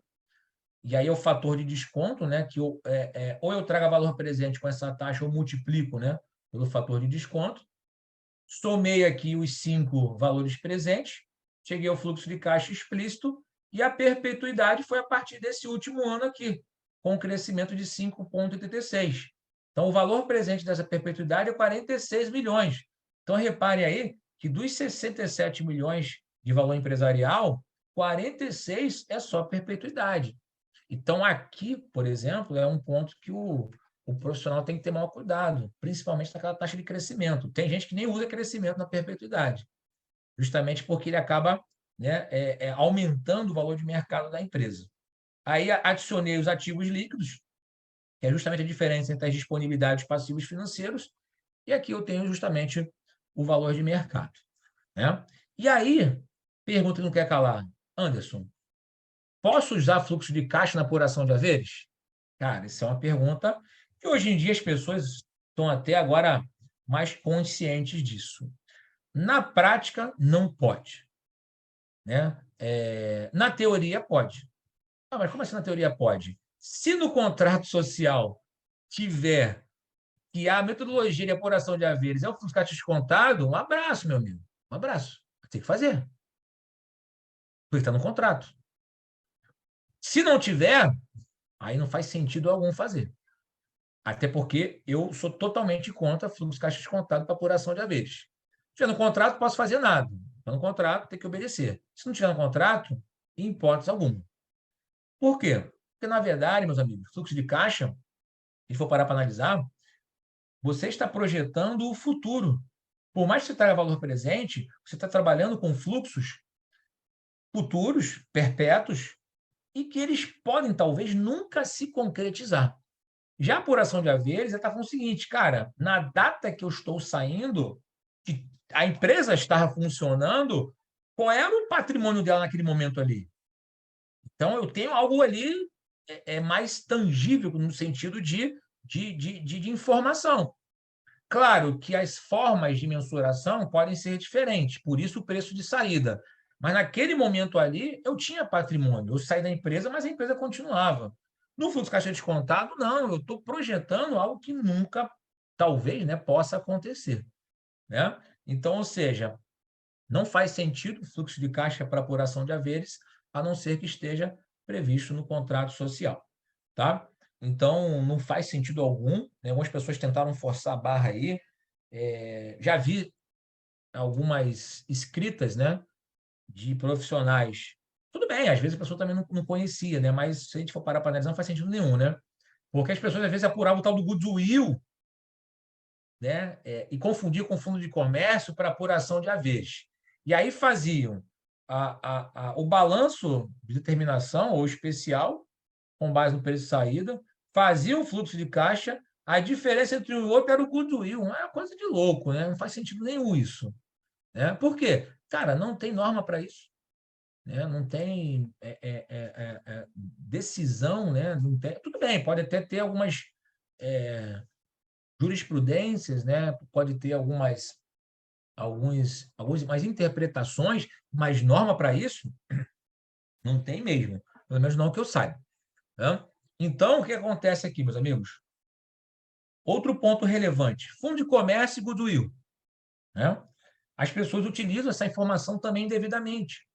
E aí é o fator de desconto, né? Que ou eu trago valor presente com essa taxa ou multiplico, né? Pelo fator de desconto. Somei aqui os 5 valores presentes, cheguei ao fluxo de caixa explícito e a perpetuidade foi a partir desse último ano aqui, com um crescimento de 5,86. Então, o valor presente dessa perpetuidade é 46 milhões. Então, repare aí que dos 67 milhões de valor empresarial, 46 é só perpetuidade. Então, aqui, por exemplo, é um ponto que o profissional tem que ter maior cuidado, principalmente naquela taxa de crescimento. Tem gente que nem usa crescimento na perpetuidade, justamente porque ele acaba, né, aumentando o valor de mercado da empresa. Aí adicionei os ativos líquidos, que é justamente a diferença entre as disponibilidades e passivos financeiros, e aqui eu tenho justamente o valor de mercado. Né? E aí, pergunta que não quer calar, Anderson, posso usar fluxo de caixa na apuração de haveres? Cara, isso é uma pergunta que hoje em dia as pessoas estão até agora mais conscientes disso. Na prática, não pode. Né? Na teoria, pode. Ah, mas como assim na teoria pode? Se no contrato social tiver que a metodologia de apuração de haveres é o fluxo de caixa descontado, um abraço, meu amigo. Um abraço. Tem que fazer. Porque está no contrato. Se não tiver, aí não faz sentido algum fazer. Até porque eu sou totalmente contra fluxo de caixa descontado para apuração de haveres. Se tiver no contrato, posso fazer nada. Está no contrato, tem que obedecer. Se não tiver no contrato, em hipótese alguma. Por quê? Porque, na verdade, meus amigos, fluxo de caixa, se a gente for parar para analisar, você está projetando o futuro. Por mais que você traga valor presente, você está trabalhando com fluxos futuros, perpétuos, e que eles podem, talvez, nunca se concretizar. Já a apuração de haveres, está falando o seguinte, cara, na data que eu estou saindo, que a empresa estava funcionando, qual era o patrimônio dela naquele momento ali? Então, eu tenho algo ali mais tangível no sentido de informação. Claro que as formas de mensuração podem ser diferentes, por isso o preço de saída. Mas naquele momento ali, eu tinha patrimônio. Eu saí da empresa, mas a empresa continuava. No fluxo de caixa descontado, não. Eu estou projetando algo que nunca, talvez, né, possa acontecer. Né? Então, ou seja, não faz sentido o fluxo de caixa para apuração de haveres, a não ser que esteja previsto no contrato social. Tá? Então, não faz sentido algum. Né? Algumas pessoas tentaram forçar a barra aí. Já vi algumas escritas, né, de profissionais. Tudo bem, às vezes a pessoa também não conhecia, né? Mas se a gente for parar para analisar, não faz sentido nenhum, né? Porque as pessoas, às vezes, apuravam o tal do goodwill, né? E confundiam com fundo de comércio para apuração de haveres. E aí faziam o balanço de determinação ou especial, com base no preço de saída, faziam o fluxo de caixa, a diferença entre um e o outro era o goodwill. É uma coisa de louco, né? Não faz sentido nenhum isso. Né? Por quê? Cara, não tem norma para isso. Né? Não tem decisão, né? Não tem, tudo bem, pode até ter algumas jurisprudências, né? Pode ter algumas interpretações, mas norma para isso não tem mesmo, pelo menos não que eu saiba. Né? Então, o que acontece aqui, meus amigos? Outro ponto relevante: fundo de comércio e goodwill. Né? As pessoas utilizam essa informação também devidamente.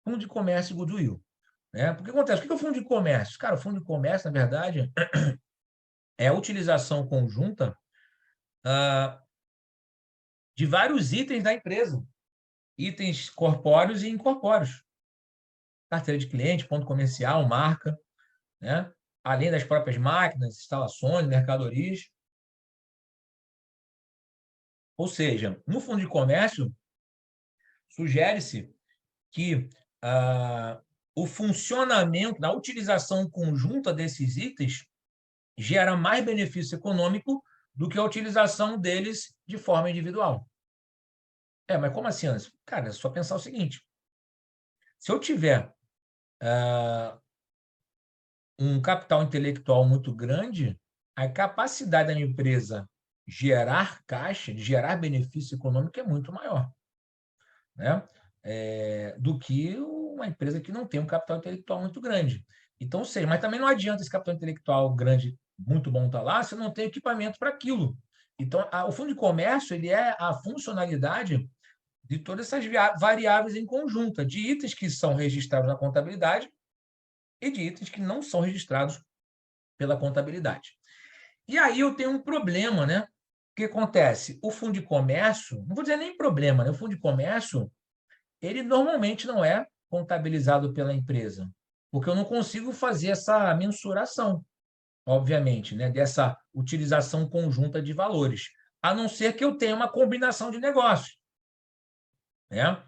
Fundo de comércio e goodwill. Né? Porque acontece? O que é o fundo de comércio? Cara, o fundo de comércio, na verdade, é a utilização conjunta de vários itens da empresa. itens corpóreos e incorpóreos. Carteira de cliente, ponto comercial, marca, né? Além das próprias máquinas, instalações, mercadorias. Ou seja, no fundo de comércio, sugere-se que o funcionamento, a utilização conjunta desses itens gera mais benefício econômico do que a utilização deles de forma individual. Mas como assim, Anderson? Cara, é só pensar o seguinte. Se eu tiver um capital intelectual muito grande, a capacidade da minha empresa gerar caixa, de gerar benefício econômico é muito maior, né? Do que uma empresa que não tem um capital intelectual muito grande. Então, seja, mas também não adianta esse capital intelectual grande, muito bom estar lá, se eu não tem equipamento para aquilo. Então, o fundo de comércio ele é a funcionalidade de todas essas variáveis em conjunta, de itens que são registrados na contabilidade e de itens que não são registrados pela contabilidade. E aí eu tenho um problema, né? O que acontece? O fundo de comércio, não vou dizer nem problema, né? O fundo de comércio, ele normalmente não é contabilizado pela empresa, porque eu não consigo fazer essa mensuração, obviamente, né? Dessa utilização conjunta de valores, a não ser que eu tenha uma combinação de negócios, né?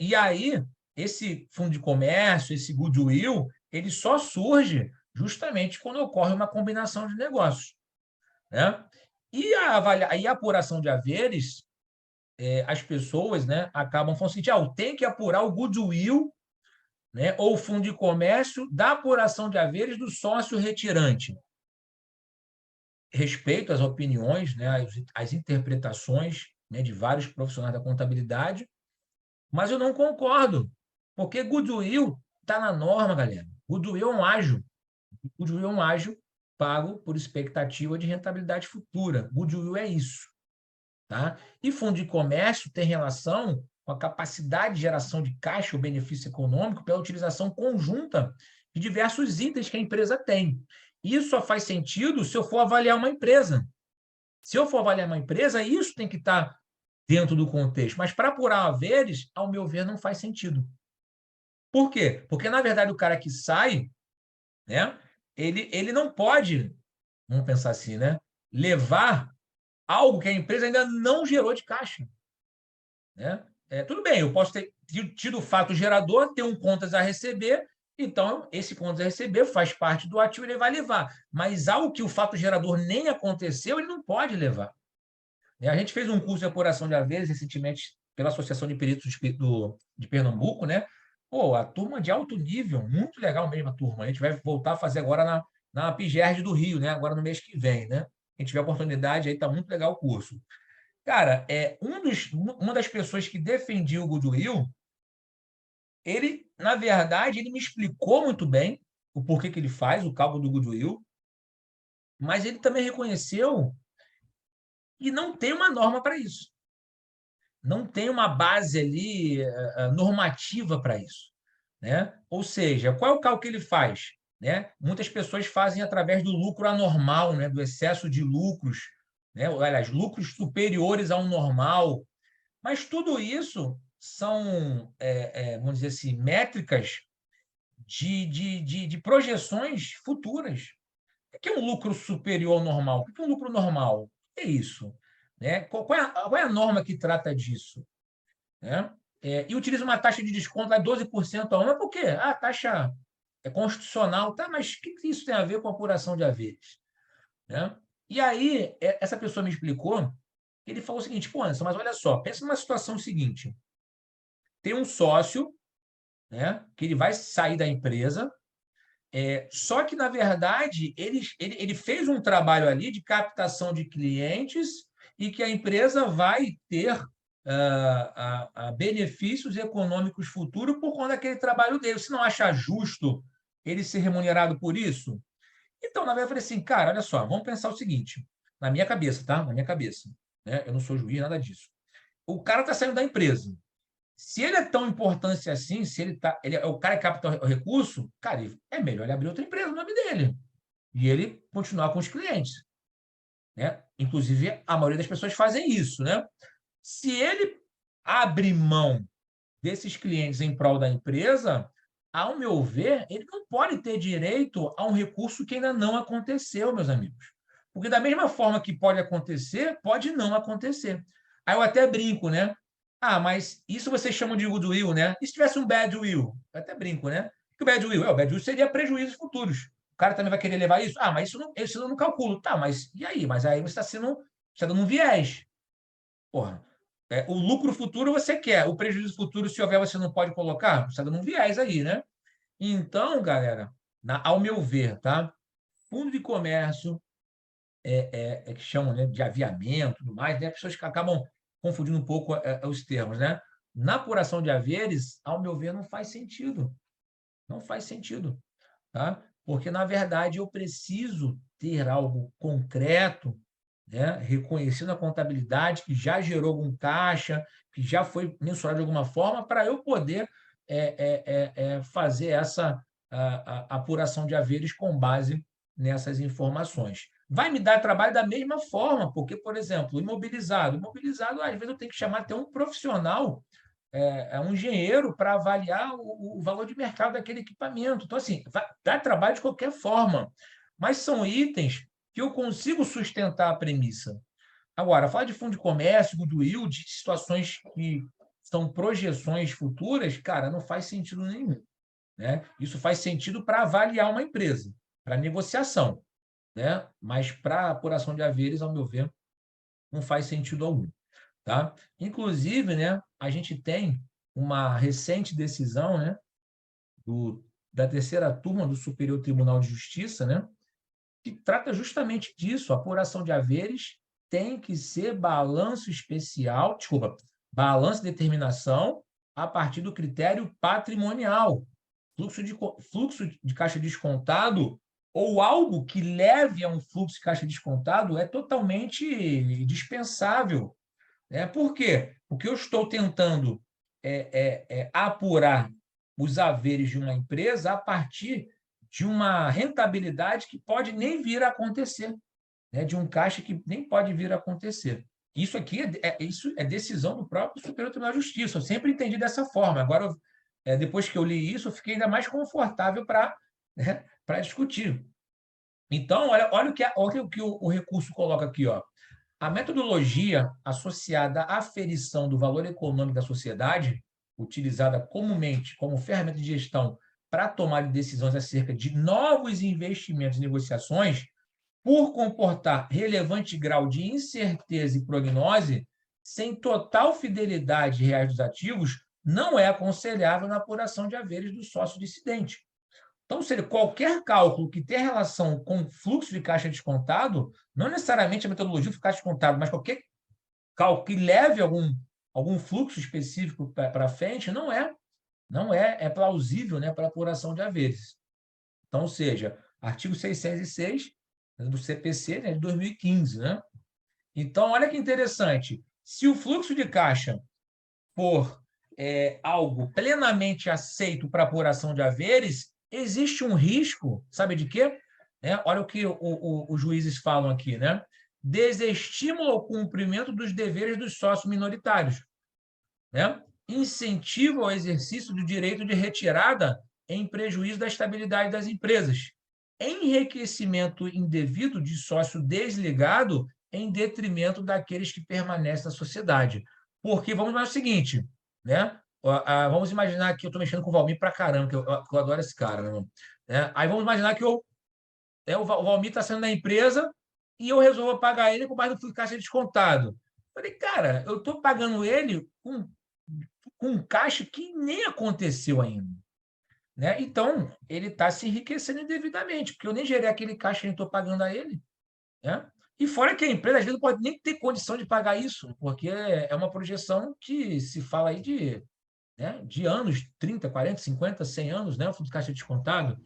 E aí, esse fundo de comércio, esse goodwill, ele só surge justamente quando ocorre uma combinação de negócios, né? E a apuração de haveres, as pessoas, né, acabam falando assim, tem que apurar o goodwill, né, ou o fundo de comércio da apuração de haveres do sócio retirante. Respeito às opiniões, né, às interpretações, né, de vários profissionais da contabilidade, mas eu não concordo, porque goodwill está na norma, galera. Goodwill é um ágio. Goodwill é um ágio pago por expectativa de rentabilidade futura. Goodwill é isso. Tá? E fundo de comércio tem relação com a capacidade de geração de caixa ou benefício econômico pela utilização conjunta de diversos itens que a empresa tem. Isso só faz sentido se eu for avaliar uma empresa. Se eu for avaliar uma empresa, isso tem que estar dentro do contexto. Mas para apurar haveres, ao meu ver, não faz sentido. Por quê? Porque, na verdade, o cara que sai, né, ele não pode, vamos pensar assim, né, levar algo que a empresa ainda não gerou de caixa, né? Tudo bem, eu posso ter tido o fato gerador, ter um contas a receber, então esse contas a receber faz parte do ativo, ele vai levar. Mas algo que o fato gerador nem aconteceu, ele não pode levar. A gente fez um curso de apuração de haveres recentemente pela Associação de Peritos de Pernambuco, né? Pô, a turma de alto nível, muito legal mesmo a turma. A gente vai voltar a fazer agora na PIGERD do Rio, né? Agora no mês que vem, né? Quem tiver oportunidade, aí tá muito legal o curso. Cara, uma das pessoas que defendia o goodwill, ele, na verdade, ele me explicou muito bem o porquê que ele faz o cálculo do goodwill, mas ele também reconheceu que não tem uma norma para isso. Não tem uma base ali normativa para isso, né? Ou seja, qual é o cálculo que ele faz? Né? Muitas pessoas fazem através do lucro anormal, né? Do excesso de lucros, né? Aliás, lucros superiores ao normal. Mas tudo isso são, vamos dizer assim, métricas de projeções futuras. O que é um lucro superior ao normal? O que é um lucro normal? O que é isso? Né? Qual é a norma que trata disso? Né? E utiliza uma taxa de desconto lá 12% ao ano. Mas por quê? A taxa é constitucional. Tá, mas o que isso tem a ver com a apuração de haveres? Né? E aí, essa pessoa me explicou, ele falou o seguinte, pô, Anderson, mas olha só, pensa numa situação seguinte, tem um sócio, né, que ele vai sair da empresa, só que, na verdade, ele fez um trabalho ali de captação de clientes e que a empresa vai ter benefícios econômicos futuros por conta daquele trabalho dele. Você não acha justo ele ser remunerado por isso? Então, na verdade, eu falei assim, cara, olha só, vamos pensar o seguinte, na minha cabeça, tá? Na minha cabeça. Né? Eu não sou juiz, nada disso. O cara está saindo da empresa. Se ele é tão importante assim, se ele é o cara que capta o recurso, cara, é melhor ele abrir outra empresa no nome dele e ele continuar com os clientes, né? Inclusive, a maioria das pessoas fazem isso, né? Se ele abre mão desses clientes em prol da empresa, ao meu ver, ele não pode ter direito a um recurso que ainda não aconteceu, meus amigos. Porque da mesma forma que pode acontecer, pode não acontecer. Aí eu até brinco, né? Ah, mas isso vocês chamam de goodwill, né? E se tivesse um bad will? Eu até brinco, né? Que o bad will? O bad will seria prejuízos futuros. O cara também vai querer levar isso? Ah, mas isso eu não calculo. Tá, mas e aí? Mas aí você está dando um viés. Porra. O lucro futuro você quer, o prejuízo futuro, se houver, você não pode colocar? Você está dando um viés aí, né? Então, galera, ao meu ver, tá? Fundo de comércio, que chamam, né, de aviamento, tudo mais, né? Pessoas que acabam confundindo um pouco os termos, né? Na apuração de haveres, ao meu ver, não faz sentido. Não faz sentido, tá? Porque, na verdade, eu preciso ter algo concreto, né, reconhecido na contabilidade, que já gerou algum caixa, que já foi mensurado de alguma forma, para eu poder fazer essa a apuração de haveres com base nessas informações. Vai me dar trabalho da mesma forma, porque, por exemplo, imobilizado, às vezes eu tenho que chamar até um profissional, um engenheiro, para avaliar o valor de mercado daquele equipamento. Então, assim, dá trabalho de qualquer forma, mas são itens que eu consigo sustentar a premissa. Agora, falar de fundo de comércio, goodwill, de situações que são projeções futuras, cara, não faz sentido nenhum, né? Isso faz sentido para avaliar uma empresa, para negociação, né? Mas para apuração de haveres, ao meu ver, não faz sentido algum, tá? Inclusive, né, a gente tem uma recente decisão, né, da terceira turma do Superior Tribunal de Justiça, né, que trata justamente disso. A apuração de haveres tem que ser balanço especial, desculpa, balanço de determinação a partir do critério patrimonial. Fluxo de caixa descontado ou algo que leve a um fluxo de caixa descontado é totalmente dispensável. Né? Por quê? Porque eu estou tentando apurar os haveres de uma empresa a partir de uma rentabilidade que pode nem vir a acontecer, né? De um caixa que nem pode vir a acontecer. Isso aqui isso é decisão do próprio Superior Tribunal de Justiça. Eu sempre entendi dessa forma. Agora, depois que eu li isso, eu fiquei ainda mais confortável para, né, para discutir. Então, olha o que o recurso coloca aqui. Ó. A metodologia associada à aferição do valor econômico da sociedade, utilizada comumente como ferramenta de gestão para tomar decisões acerca de novos investimentos e negociações, por comportar relevante grau de incerteza e prognose, sem total fidelidade reais dos ativos, não é aconselhável na apuração de haveres do sócio dissidente. Então, seja, qualquer cálculo que tenha relação com fluxo de caixa descontado, não necessariamente a metodologia do caixa descontado, mas qualquer cálculo que leve algum fluxo específico para frente, não é plausível, né, para apuração de haveres. Então, ou seja, artigo 606 do CPC, né, de 2015. Né? Então, olha que interessante. Se o fluxo de caixa for algo plenamente aceito para apuração de haveres, existe um risco, sabe de quê? Olha o que os juízes falam aqui, né? Desestímulo ao cumprimento dos deveres dos sócios minoritários, né? Incentivo ao exercício do direito de retirada em prejuízo da estabilidade das empresas, enriquecimento indevido de sócio desligado em detrimento daqueles que permanecem na sociedade. Porque vamos imaginar o seguinte, né? Vamos imaginar que eu estou mexendo com o Valmir para caramba, que eu adoro esse cara. Né? Aí vamos imaginar que o Valmir está saindo da empresa e eu resolvo pagar ele com base no fluxo de caixa descontado. Falei, cara, eu estou pagando ele com um caixa que nem aconteceu ainda. Né? Então, ele está se enriquecendo indevidamente, porque eu nem gerei aquele caixa que eu estou pagando a ele. Né? E fora que a empresa, às vezes, não pode nem ter condição de pagar isso, porque é uma projeção que se fala aí de anos, 30, 40, 50, 100 anos, né? O fundo de caixa descontado.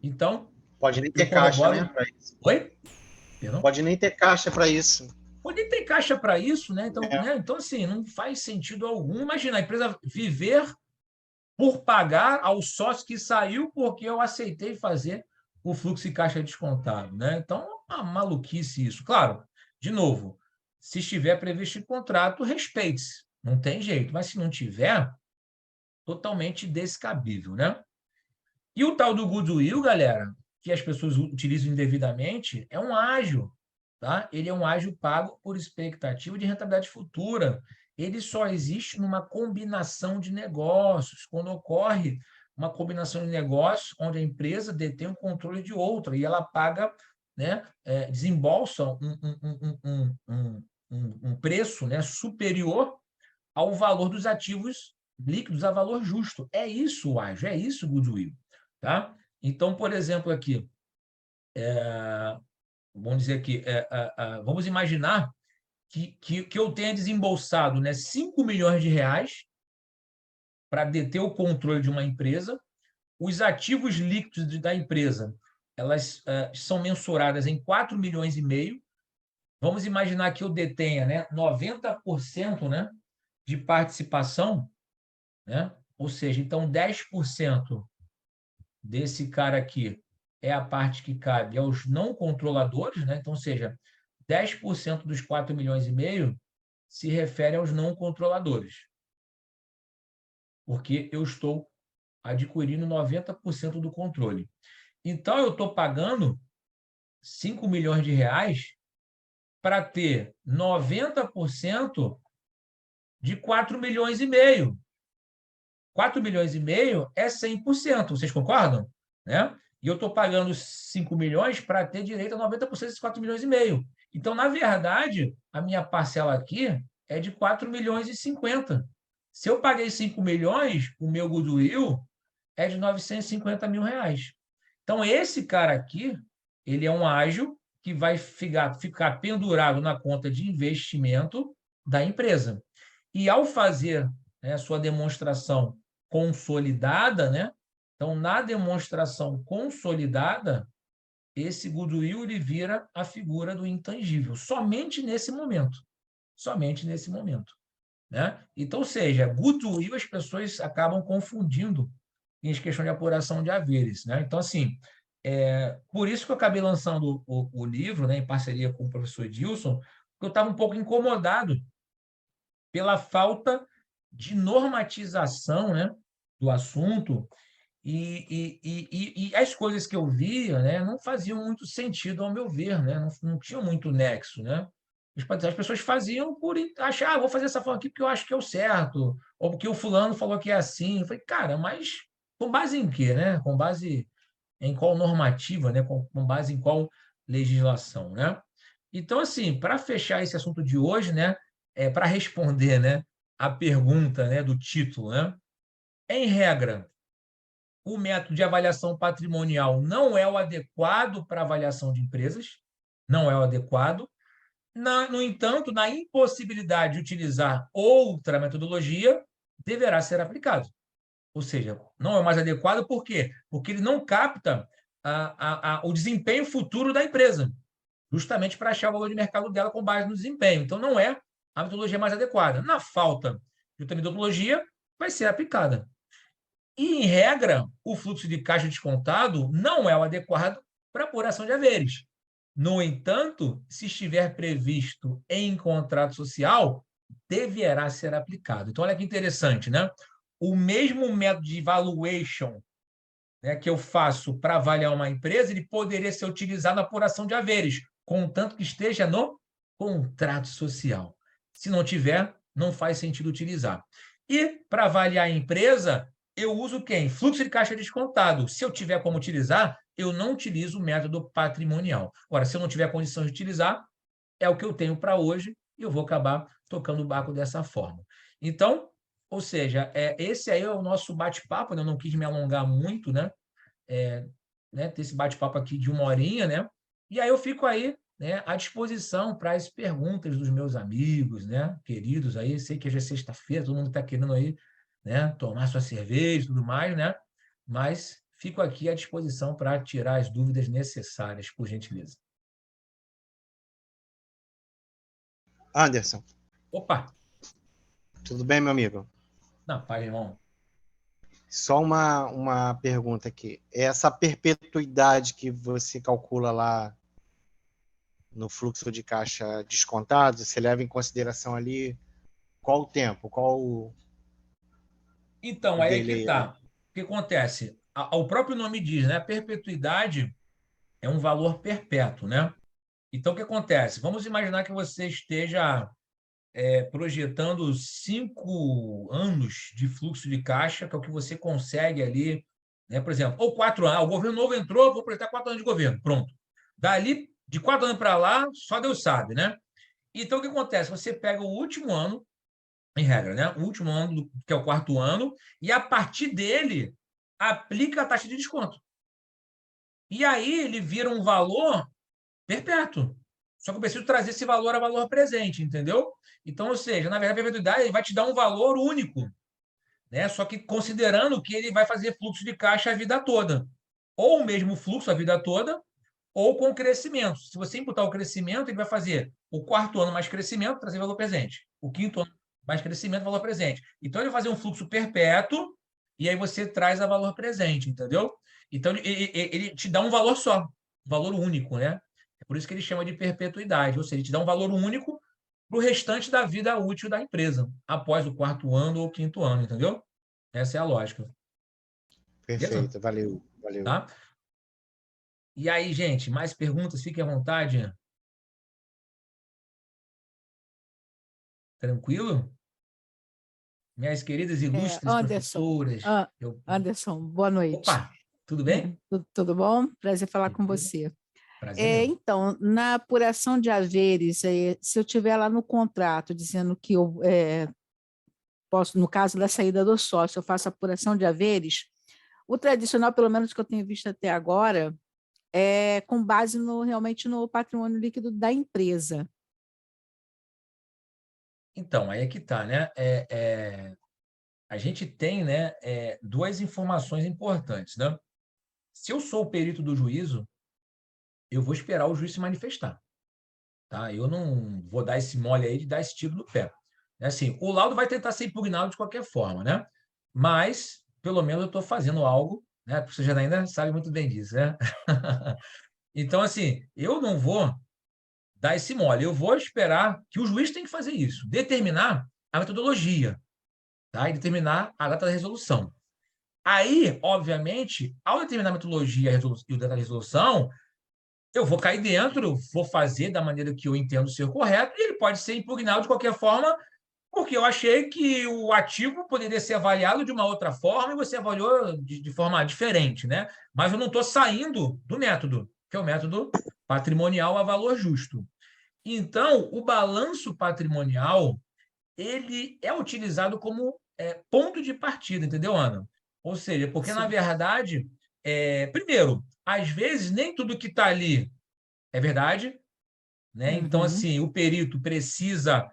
Então, pode nem ter eu caixa, corroboro... né? Pra isso. Oi? Perdão? Pode nem ter caixa para isso. Pode nem ter caixa para isso, né? Então, assim, não faz sentido algum. Imagina a empresa viver por pagar ao sócio que saiu porque eu aceitei fazer o fluxo de caixa descontado. Né? Então, é uma maluquice isso. Claro, de novo, se estiver previsto em contrato, respeite-se. Não tem jeito. Mas se não tiver, totalmente descabível, né? E o tal do goodwill, galera, que as pessoas utilizam indevidamente, é um ágio, tá? Ele é um ágio pago por expectativa de rentabilidade futura. Ele só existe numa combinação de negócios, quando ocorre uma combinação de negócios onde a empresa detém o controle de outra e ela paga, né, desembolsa um preço, né, superior ao valor dos ativos líquidos a valor justo. É isso o ágio, é isso o goodwill. Tá? Então, por exemplo, aqui, vamos dizer aqui, vamos imaginar que eu tenha desembolsado, né, 5 milhões de reais para deter o controle de uma empresa. Os ativos líquidos da empresa elas são mensuradas em 4 milhões e meio. Vamos imaginar que eu detenha, né, 90%, né, de participação, né? Ou seja, então 10% desse cara aqui é a parte que cabe aos não controladores, né? Então, ou seja, 10% dos 4 milhões e meio se refere aos não controladores, porque eu estou adquirindo 90% do controle. Então, eu estou pagando 5 milhões de reais para ter 90% de 4 milhões e meio. 4 milhões e meio é 100%, vocês concordam? Né? E eu estou pagando 5 milhões para ter direito a 90% desses 4 milhões e meio. Então, na verdade, a minha parcela aqui é de 4 milhões e 50. Se eu paguei 5 milhões, o meu goodwill é de 950 mil reais. Então, esse cara aqui, ele é um ágio que vai ficar pendurado na conta de investimento da empresa. E ao fazer, né, a sua demonstração consolidada, né? Então, na demonstração consolidada, esse goodwill ele vira a figura do intangível, somente nesse momento. Somente nesse momento. Né? Então, ou seja, goodwill as pessoas acabam confundindo em questão de apuração de haveres. Né? Então, assim, por isso que eu acabei lançando o livro, né, em parceria com o professor Edilson, porque eu estava um pouco incomodado pela falta de normatização, né, do assunto e as coisas que eu via, né, não faziam muito sentido ao meu ver, né, não tinham muito nexo, né? As pessoas faziam por achar, vou fazer essa forma aqui porque eu acho que é o certo, ou porque o fulano falou que é assim. Eu falei, cara, mas com base em quê, né? Com base em qual normativa, né? Com base em qual legislação, né? Então, assim, para fechar esse assunto de hoje, né, para responder, né, a pergunta, né, do título, né, em regra, o método de avaliação patrimonial não é o adequado para avaliação de empresas, não é o adequado. No entanto, na impossibilidade de utilizar outra metodologia, deverá ser aplicado. Ou seja, não é mais adequado por quê? Porque ele não capta o desempenho futuro da empresa, justamente para achar o valor de mercado dela com base no desempenho. Então, não é a metodologia mais adequada. Na falta de outra metodologia, vai ser aplicada. E, em regra, o fluxo de caixa descontado não é o adequado para apuração de haveres. No entanto, se estiver previsto em contrato social, deverá ser aplicado. Então, olha que interessante, né? O mesmo método de valuation, né, que eu faço para avaliar uma empresa, ele poderia ser utilizado na apuração de haveres, contanto que esteja no contrato social. Se não tiver, não faz sentido utilizar. E para avaliar a empresa, eu uso quem? Fluxo de caixa descontado. Se eu tiver como utilizar, eu não utilizo o método patrimonial. Agora, se eu não tiver condição de utilizar, é o que eu tenho para hoje e eu vou acabar tocando o barco dessa forma. Então, ou seja, esse aí é o nosso bate-papo, né? Eu não quis me alongar muito, né? Ter esse bate-papo aqui de 1 horinha, né? E aí eu fico aí, né, à disposição para as perguntas dos meus amigos, né, queridos aí. Sei que hoje é sexta-feira, todo mundo está querendo aí, né, tomar sua cerveja e tudo mais, né? Mas fico aqui à disposição para tirar as dúvidas necessárias, por gentileza. Anderson, Opa! tudo bem, meu amigo? Na paz, irmão. Só uma pergunta aqui. Essa perpetuidade que você calcula lá no fluxo de caixa descontado, você leva em consideração ali qual o tempo, Então, aí é que dele. está. O que acontece? O próprio nome diz, né? A perpetuidade é um valor perpétuo, né? Então, o que acontece? Vamos imaginar que você esteja projetando 5 anos de fluxo de caixa, que é o que você consegue ali, né? Por exemplo, ou 4 anos. O governo novo entrou, vou projetar 4 anos de governo. Pronto. Dali, de 4 anos para lá, só Deus sabe, né? Então, o que acontece? Você pega o último ano, em regra, né? O último ano, que é o 4º ano, e a partir dele aplica a taxa de desconto. E aí ele vira um valor perpétuo. Só que eu preciso trazer esse valor a valor presente, entendeu? Então, ou seja, na verdade, a perpetuidade ele vai te dar um valor único, né? Só que considerando que ele vai fazer fluxo de caixa a vida toda. Ou o mesmo fluxo a vida toda, ou com crescimento. Se você imputar o crescimento, ele vai fazer o 4º ano mais crescimento, trazer valor presente. O 5º ano mais crescimento, valor presente. Então, ele vai fazer um fluxo perpétuo e aí você traz a valor presente, entendeu? Então, ele te dá um valor só, um valor único, né? É por isso que ele chama de perpetuidade, ou seja, ele te dá um valor único para o restante da vida útil da empresa, após o 4º ano ou o 5º ano, entendeu? Essa é a lógica. Beleza? Perfeito, valeu, valeu. Tá? E aí, gente, mais perguntas? Fiquem à vontade. Tranquilo? Minhas queridas ilustres Anderson, professoras. Anderson, boa noite. Opa, tudo bem? Tudo bom? Prazer falar com Tranquilo. você. Prazer meu. Então, na apuração de haveres, se eu tiver lá no contrato dizendo que eu posso, no caso da saída do sócio, eu faço apuração de haveres, o tradicional, pelo menos que eu tenho visto até agora, é com base realmente no patrimônio líquido da empresa. Então, aí é que tá, né? A gente tem, né, 2 informações importantes, né? Se eu sou o perito do juízo, eu vou esperar o juiz se manifestar, tá? Eu não vou dar esse mole aí de dar esse tiro no pé. Assim, o laudo vai tentar ser impugnado de qualquer forma, né? Mas, pelo menos, eu estou fazendo algo, né? Porque você já ainda sabe muito bem disso, né? Então, assim, eu não vou dar esse mole, eu vou esperar que o juiz tem que fazer isso, determinar a metodologia, tá? E determinar a data da resolução. Aí, obviamente, ao determinar a metodologia e a data da resolução, eu vou cair dentro, vou fazer da maneira que eu entendo ser correto, e ele pode ser impugnado de qualquer forma, porque eu achei que o ativo poderia ser avaliado de uma outra forma e você avaliou de forma diferente, né? Mas eu não estou saindo do método, que é o método patrimonial a valor justo. Então, o balanço patrimonial ele é utilizado como ponto de partida, entendeu, Ana? Ou seja, porque, na verdade, primeiro, às vezes nem tudo que está ali é verdade, né? Então, assim, o perito precisa,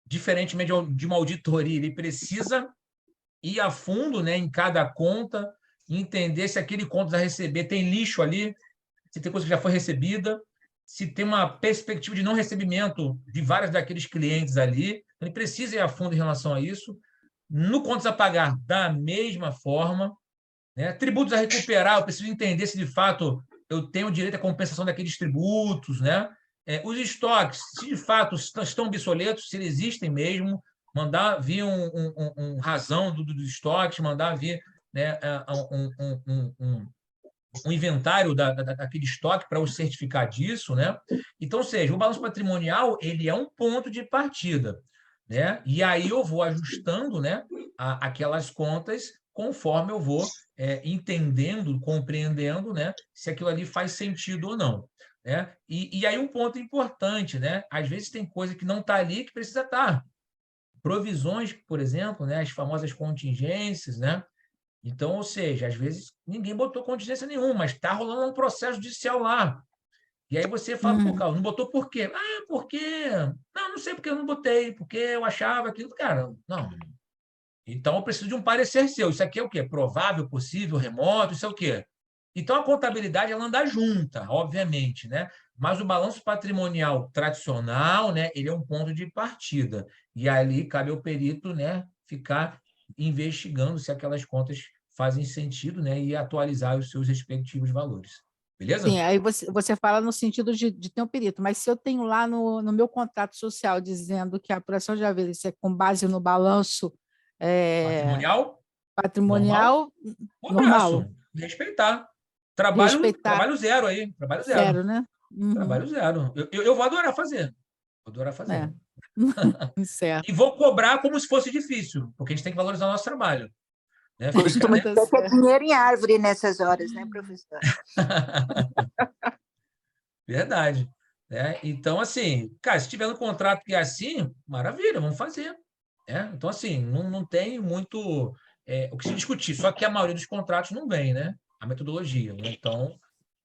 diferentemente de uma auditoria, ele precisa ir a fundo, né, em cada conta, entender se aquele conta a receber tem lixo ali, se tem coisa que já foi recebida, se tem uma perspectiva de não recebimento de vários daqueles clientes ali. Ele precisa ir a fundo em relação a isso. No contas a pagar, da mesma forma. Né? Tributos a recuperar, eu preciso entender se de fato eu tenho direito à compensação daqueles tributos. Né? Os estoques, se de fato estão obsoletos, se eles existem mesmo, mandar vir um razão dos estoques, mandar vir, né, um inventário daquele estoque para o certificar disso, né? Então, ou seja, o balanço patrimonial ele é um ponto de partida, né? E aí eu vou ajustando, né, aquelas contas conforme eu vou entendendo, compreendendo, né, se aquilo ali faz sentido ou não, né? E aí um ponto importante, né? Às vezes tem coisa que não está ali que precisa estar. Provisões, por exemplo, né, as famosas contingências, né? Então, ou seja, às vezes ninguém botou contingência nenhuma, mas está rolando um processo judicial lá. E aí você fala, pô, Carlos, não botou por quê? Ah, porque. Não sei porque eu não botei, porque eu achava aquilo. Cara, não. Então eu preciso de um parecer seu. Isso aqui é o quê? Provável, possível, remoto, isso é o quê? Então a contabilidade ela anda junta, obviamente, né? Mas o balanço patrimonial tradicional, né, ele é um ponto de partida. E ali cabe ao perito, né, ficar investigando se aquelas contas fazem sentido, né, e atualizar os seus respectivos valores. Beleza? Sim, aí você fala no sentido de ter um perito, mas se eu tenho lá no meu contrato social dizendo que a apuração de haveres é com base no balanço Patrimonial? Patrimonial, Um normal. abraço. Respeitar. Trabalho, Respeitar. trabalho zero aí. Trabalho zero. Zero, né? Uhum. Trabalho zero. Eu vou adorar fazer. Vou adorar fazer. Certo. E vou cobrar como se fosse difícil, porque a gente tem que valorizar o nosso trabalho. Né? Costuma Tá dizer que é certo. dinheiro em árvore nessas horas, né, professor? Verdade. Né? Então, assim, cara, se tiver no contrato que é assim, maravilha, vamos fazer. Né? Então, assim, não tem muito o que se discutir. Só que a maioria dos contratos não vem, né? A metodologia. Né? Então,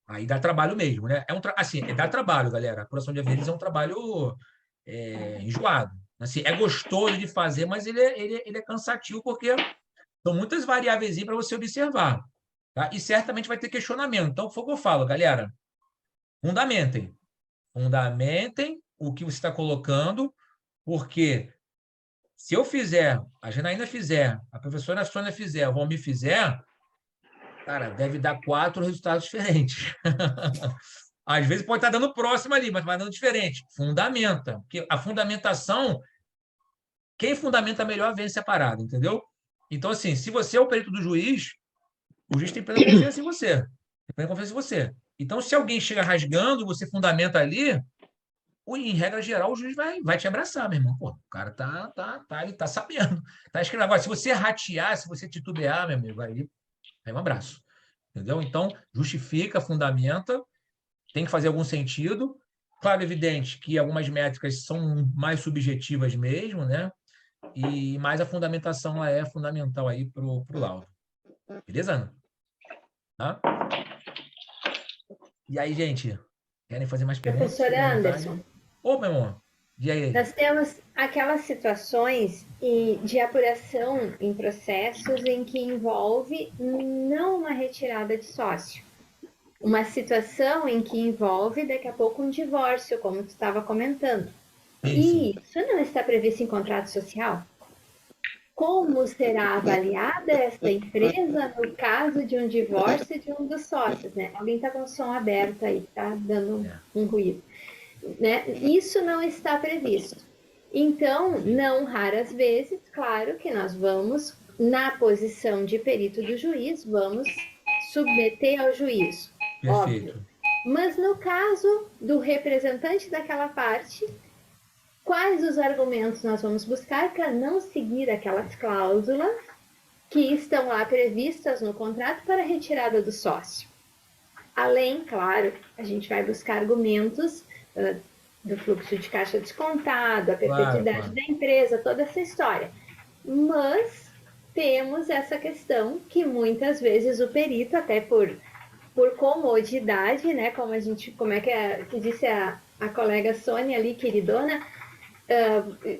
aí dá trabalho mesmo, né? Assim, dá trabalho, galera. A apuração de haveres é um trabalho enjoado. Assim, é gostoso de fazer, mas ele é cansativo, porque são muitas variáveis para você observar. Tá? E certamente vai ter questionamento. Então, foi o que eu falo, galera. Fundamentem. Fundamentem o que você está colocando, porque se eu fizer, a Janaína fizer, a professora Sônia fizer, o Valmir fizer, cara, deve dar 4 resultados diferentes. Às vezes pode estar dando próximo ali, mas vai dando diferente. Fundamenta. Porque a fundamentação, quem fundamenta melhor vence a parada, entendeu? Então, assim, se você é o perito do juiz, o juiz tem plena confiança em você. Tem plena confiança em você. Então, se alguém chega rasgando, você fundamenta ali, em regra geral, o juiz vai te abraçar, meu irmão. Pô, o cara ele tá sabendo. Tá escrevendo. Agora, se você ratear, se você titubear, meu amigo, aí um abraço. Entendeu? Então, justifica, fundamenta, tem que fazer algum sentido. Claro, evidente que algumas métricas são mais subjetivas mesmo, né? Mas a fundamentação ela é fundamental aí para o laudo. Beleza, Ana? Tá? E aí, gente, querem fazer mais perguntas? Professor Anderson. Ô, meu irmão, e aí? Nós temos aquelas situações de apuração em processos em que envolve não uma retirada de sócio, uma situação em que envolve daqui a pouco um divórcio, como tu estava comentando. E isso não está previsto em contrato social? Como será avaliada essa empresa no caso de um divórcio de um dos sócios, né? Alguém está com o som aberto aí, tá dando um ruído. Né? Isso não está previsto. Então, não raras vezes, claro que nós vamos, na posição de perito do juiz, vamos submeter ao juízo. Perfeito. Óbvio. Mas no caso do representante daquela parte, quais os argumentos nós vamos buscar para não seguir aquelas cláusulas que estão lá previstas no contrato para a retirada do sócio? Além, claro, a gente vai buscar argumentos do fluxo de caixa descontado, a perpetuidade da empresa, toda essa história. Mas temos essa questão que muitas vezes o perito, até por comodidade, né, como é que disse a colega Sônia ali, queridona,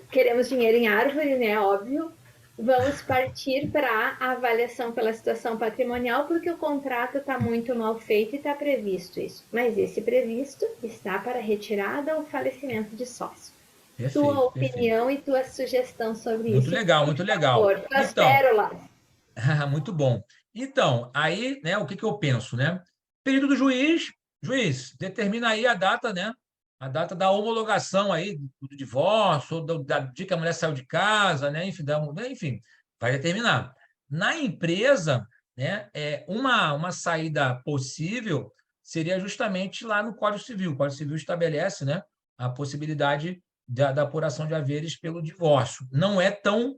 queremos dinheiro em árvore, né, óbvio, vamos partir para a avaliação pela situação patrimonial, porque o contrato está muito mal feito e está previsto isso. Mas esse previsto está para retirada ou falecimento de sócio. Perfeito, tua opinião e tua sugestão sobre isso. Muito legal, muito legal. Tuas pérolas. Muito bom. Então, aí, né, o que eu penso, né? Período do juiz, determina aí a data, né? A data da homologação aí do divórcio, ou da dia que a mulher saiu de casa, né? Enfim, vai determinar. Na empresa, né, uma saída possível seria justamente lá no Código Civil. O Código Civil estabelece, né, a possibilidade da apuração de haveres pelo divórcio. Não é tão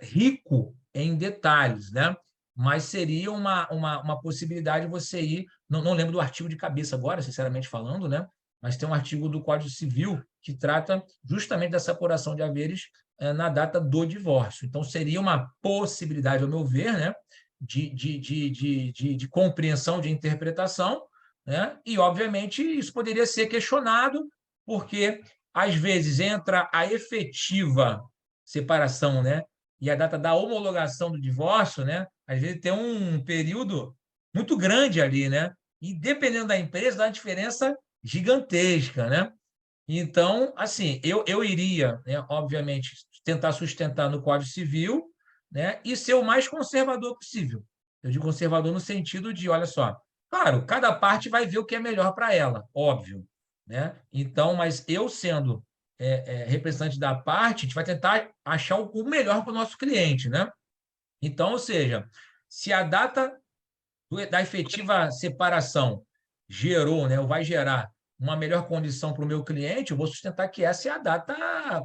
rico em detalhes, né? Mas seria uma possibilidade você ir... Não lembro do artigo de cabeça agora, sinceramente falando, né? Mas tem um artigo do Código Civil que trata justamente dessa apuração de haveres na data do divórcio. Então, seria uma possibilidade, ao meu ver, né, de compreensão, de interpretação, né? E, obviamente, isso poderia ser questionado, porque, às vezes, entra a efetiva separação, né, e a data da homologação do divórcio, né, às vezes tem um período muito grande ali, né? E, dependendo da empresa, dá uma diferença gigantesca, né? Então, assim, eu iria, né, obviamente, tentar sustentar no Código Civil, né, e ser o mais conservador possível. Eu digo conservador no sentido de, olha só, claro, cada parte vai ver o que é melhor para ela, óbvio, né? Então, mas eu sendo representante da parte, a gente vai tentar achar o melhor para o nosso cliente, né? Então, ou seja, se a data da efetiva separação gerou, né, ou vai gerar uma melhor condição para o meu cliente, eu vou sustentar que essa é a data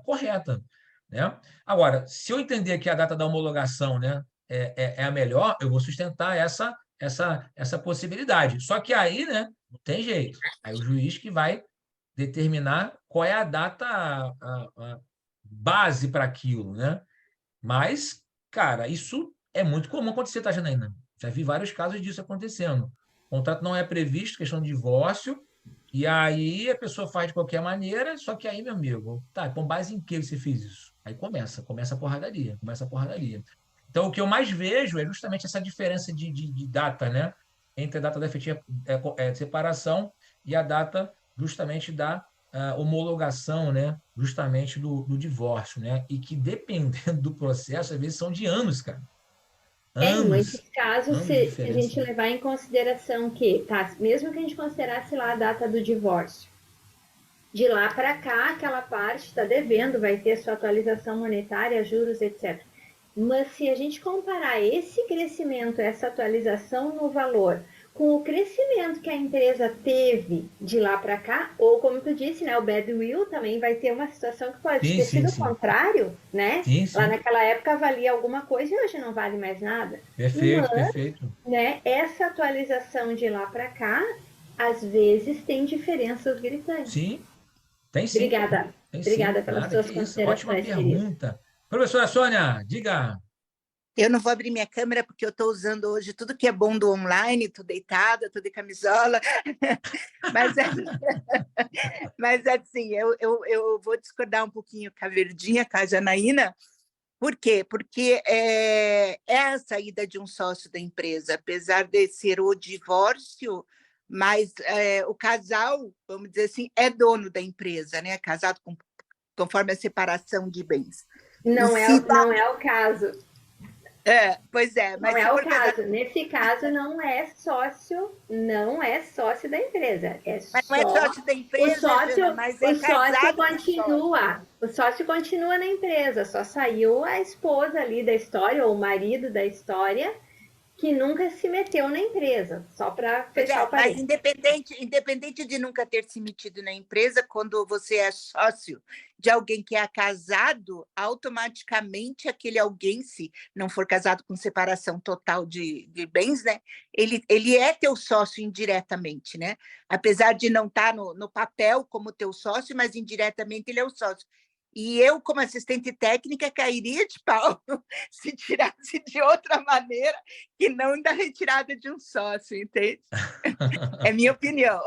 correta, né? Agora, se eu entender que a data da homologação, né, é a melhor, eu vou sustentar essa possibilidade. Só que aí, né, não tem jeito. Aí o juiz que vai determinar qual é a data a base para aquilo, né? Mas, cara, isso é muito comum acontecer, tá, Janaína? Já vi vários casos disso acontecendo. O contrato não é previsto, questão de divórcio, e aí a pessoa faz de qualquer maneira, só que aí, meu amigo, tá, com base em que você fez isso? Aí começa a porradaria, Então, o que eu mais vejo é justamente essa diferença de data, né? Entre a data da efetiva separação e a data justamente da homologação, né? Justamente do divórcio, né? E que, dependendo do processo, às vezes são de anos, cara. Em muitos casos, anos de se a gente diferença. levar em consideração que, tá, mesmo que a gente considerasse lá a data do divórcio, de lá para cá, aquela parte está devendo, vai ter sua atualização monetária, juros, etc. Mas se a gente comparar esse crescimento, essa atualização no valor, com o crescimento que a empresa teve de lá para cá, ou como tu disse, né, o badwill também vai ter uma situação que pode ter sido o contrário, né? Sim, sim. Lá naquela época valia alguma coisa e hoje não vale mais nada. Perfeito, Mas, perfeito. né, essa atualização de lá para cá, às vezes tem diferenças gritantes. Sim, tem sim. Obrigada. Tem Obrigada sim, pelas nada, suas que isso. considerações, Ótima pergunta. Professora Sônia, diga. Eu não vou abrir minha câmera porque eu estou usando hoje tudo que é bom do online, estou deitada, estou de camisola. Mas assim, eu vou discordar um pouquinho com a Verdinha, com a Janaína. Por quê? Porque é a saída de um sócio da empresa, apesar de ser o divórcio, mas o casal, vamos dizer assim, é dono da empresa, né? Casado conforme a separação de bens. Não é o caso. Pois é. Mas não é o caso. Nesse caso, não é sócio da empresa. Mas não é sócio da empresa, o sócio continua na empresa, só saiu a esposa ali da história, ou o marido da história, que nunca se meteu na empresa, só para fechar o parênteses. Mas independente de nunca ter se metido na empresa, quando você é sócio de alguém que é casado, automaticamente aquele alguém, se não for casado com separação total de bens, né, ele é teu sócio indiretamente, né? Apesar de não estar no papel como teu sócio, mas indiretamente ele é o sócio. E eu, como assistente técnica, cairia de pau se tirasse de outra maneira que não da retirada de um sócio, entende? É minha opinião.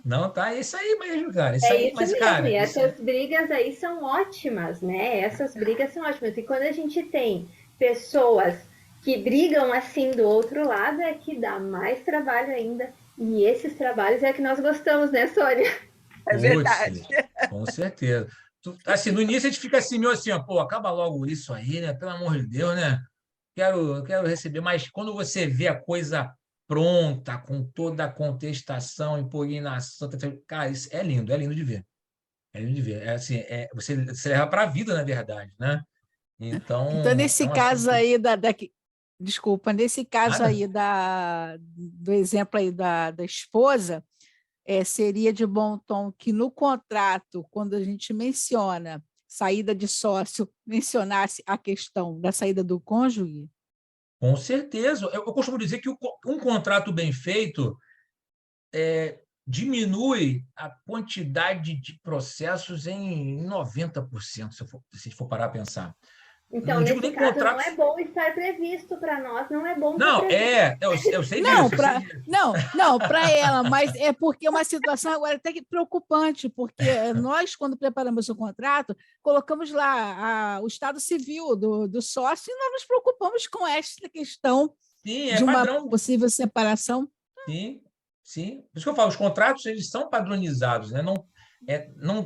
Não, tá, é isso aí mesmo, cara. Isso mesmo, cara, e essas brigas aí são ótimas, né? Essas brigas são ótimas. E quando a gente tem pessoas que brigam assim do outro lado, é que dá mais trabalho ainda. E esses trabalhos é que nós gostamos, né, Sônia? É verdade. Com certeza. Assim, no início a gente fica assim, meio assim, ó, pô, acaba logo isso aí, né? Pelo amor de Deus, né? Quero receber, mas quando você vê a coisa pronta, com toda a contestação, impugnação, cara, isso é lindo de ver. É lindo de ver. É assim, você leva para a vida, na verdade, né? Então, nesse caso aí desculpa, nesse caso aí do exemplo aí da esposa, seria de bom tom que no contrato, quando a gente menciona saída de sócio, mencionasse a questão da saída do cônjuge? Com certeza. Eu costumo dizer que um contrato bem feito diminui a quantidade de processos em 90%, se a gente for parar a pensar. Então, nesse caso, não é bom estar previsto para nós, não é bom. Não, eu sei disso. Não, para ela, mas é porque é uma situação agora até que preocupante, porque nós, quando preparamos o contrato, colocamos lá o estado civil do sócio e nós nos preocupamos com essa questão de uma possível separação. Sim, sim. Por isso que eu falo, os contratos eles são padronizados, né?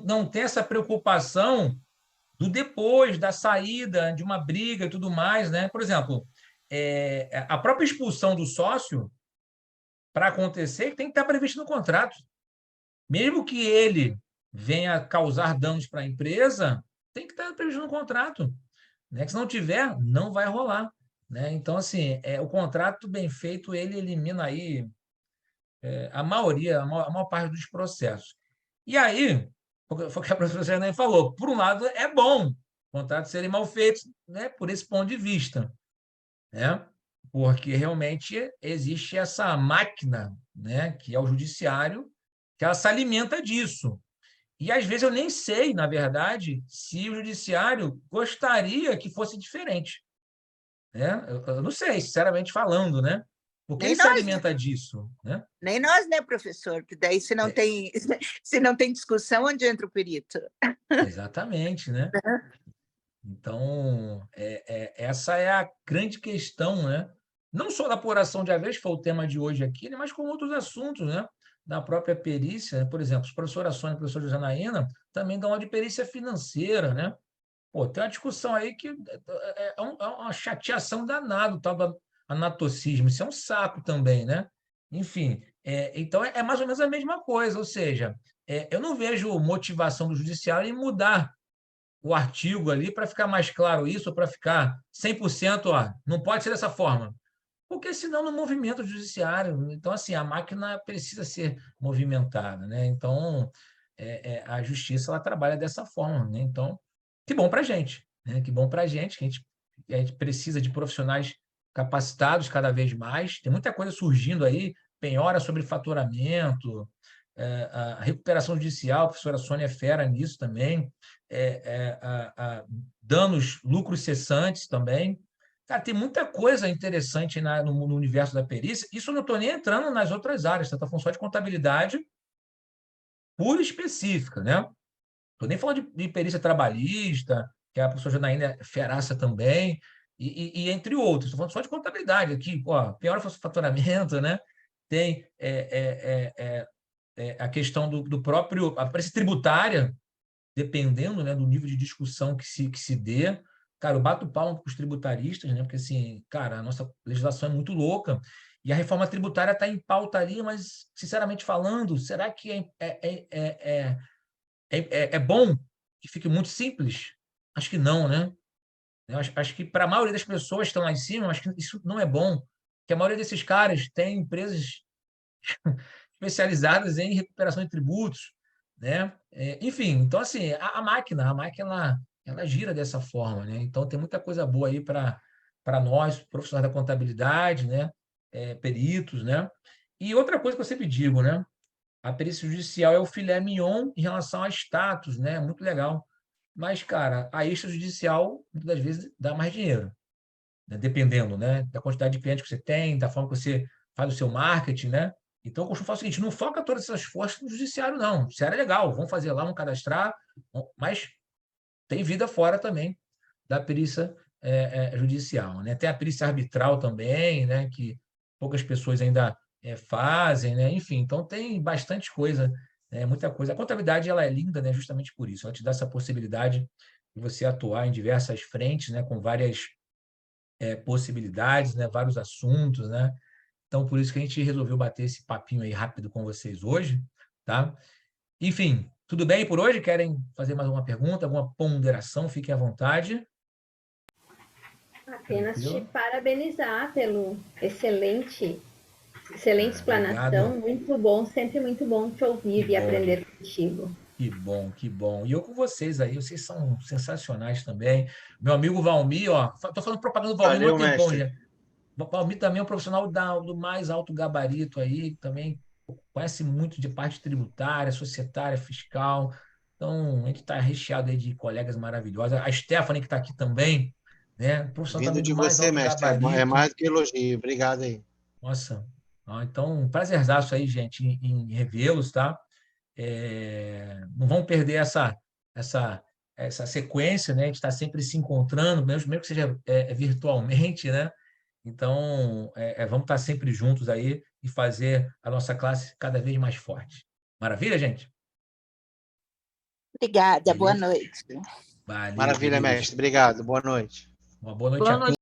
Não tem essa preocupação do depois, da saída, de uma briga e tudo mais, né? Por exemplo, a própria expulsão do sócio, para acontecer, tem que estar previsto no contrato. Mesmo que ele venha causar danos para a empresa, tem que estar previsto no contrato. Né? Que se não tiver, não vai rolar. né? Então, assim, o contrato bem feito, ele elimina aí a maior parte dos processos. E aí, foi o que a professora Janaína falou, por um lado, é bom contratos serem mal feitos, né, por esse ponto de vista, né? Porque realmente existe essa máquina, né, que é o judiciário, que ela se alimenta disso. E às vezes eu nem sei, na verdade, se o judiciário gostaria que fosse diferente, né? Eu não sei, sinceramente falando, né? Porque Nem ele se nós, né? alimenta disso, né? Nem nós, né, professor? Que daí, se não tem, se não tem discussão, onde entra o perito? Exatamente, né? Então, essa é a grande questão, né? Não só da apuração de haveres, que foi o tema de hoje aqui, né? Mas com outros assuntos, né? Da própria perícia, né? Por exemplo, os professores Sônia e a professora Janaína também dão aula de perícia financeira, né? Pô, tem uma discussão aí que é uma chateação danada, o tal do anatocismo. Isso é um saco também, né? Enfim, então é mais ou menos a mesma coisa, ou seja, eu não vejo motivação do judiciário em mudar o artigo ali para ficar mais claro isso, ou para ficar 100%, ó, não pode ser dessa forma. Porque senão no movimento judiciário, então assim, a máquina precisa ser movimentada, né? Então, a justiça ela trabalha dessa forma, né? Então, que bom para a gente, né? Que bom para a gente, que a gente precisa de profissionais capacitados cada vez mais. Tem muita coisa surgindo aí, penhora sobre faturamento, a recuperação judicial, a professora Sônia é fera nisso também, danos, lucros cessantes também. Cara, tem muita coisa interessante no universo da perícia. Isso eu não estou nem entrando nas outras áreas, tá? Estou falando só de contabilidade pura e específica, né? Estou nem falando de perícia trabalhista, que a professora Janaína é feraça também, e entre outros. Estou falando só de contabilidade aqui, ó, pior faturamento, né? Tem a questão do próprio, a perícia tributária, dependendo, né, do nível de discussão que se dê. Cara, eu bato palma para os tributaristas, né? Porque, assim, cara, a nossa legislação é muito louca e a reforma tributária está em pauta ali, mas, sinceramente falando, será que é bom que fique muito simples? Acho que não, né? Eu acho que para a maioria das pessoas que estão lá em cima, acho que isso não é bom, porque a maioria desses caras tem empresas especializadas em recuperação de tributos, né? Enfim, então assim, a máquina ela gira dessa forma, né? Então tem muita coisa boa aí para nós, profissionais da contabilidade, né? Peritos, né? E outra coisa que eu sempre digo, né? A perícia judicial é o filé mignon em relação a status, né? Muito legal. Mas, cara, a extrajudicial, muitas das vezes, dá mais dinheiro, né? Dependendo, né? Da quantidade de clientes que você tem, da forma que você faz o seu marketing, né? Então, eu costumo falar o seguinte, não foca todas essas forças no judiciário, não. O judiciário é legal, vamos fazer lá, vamos cadastrar, mas tem vida fora também da perícia judicial, né? Tem a perícia arbitral também, né? Que poucas pessoas ainda fazem, né? Enfim, então tem bastante coisa, né? Muita coisa. A contabilidade ela é linda, né? Justamente por isso. Ela te dá essa possibilidade de você atuar em diversas frentes, né? Com várias possibilidades, né? Vários assuntos, né? Então, por isso que a gente resolveu bater esse papinho aí rápido com vocês hoje, tá? Enfim, tudo bem por hoje? Querem fazer mais alguma pergunta, alguma ponderação? Fiquem à vontade. Apenas te Tranquilo. parabenizar pelo excelente explanação, Obrigado. muito bom, sempre muito bom te ouvir Que e bom. aprender contigo. Que bom, que bom. E eu com vocês aí, vocês são sensacionais também. Meu amigo Valmir, ó, estou falando propaganda do Valmir há Valeu, muito tempão mestre. já. O Valmir também é um profissional do mais alto gabarito aí, também conhece muito de parte tributária, societária, fiscal. Então, a gente está recheado aí de colegas maravilhosos. A Stephanie, que está aqui também, né? Profissional Vindo também do de mais você, alto mestre, é gabarito. mais do que elogio. Obrigado aí. Nossa. Então, prazerzaço aí, gente, em revê-los, tá? Não vamos perder essa sequência, né? A gente está sempre se encontrando, mesmo que seja virtualmente, né? Então, vamos estar sempre juntos aí e fazer a nossa classe cada vez mais forte. Maravilha, gente? Obrigada, boa Beleza? noite. Valeu, Maravilha, beleza. mestre. Obrigado. Boa noite. Uma boa noite Boa a noite. todos.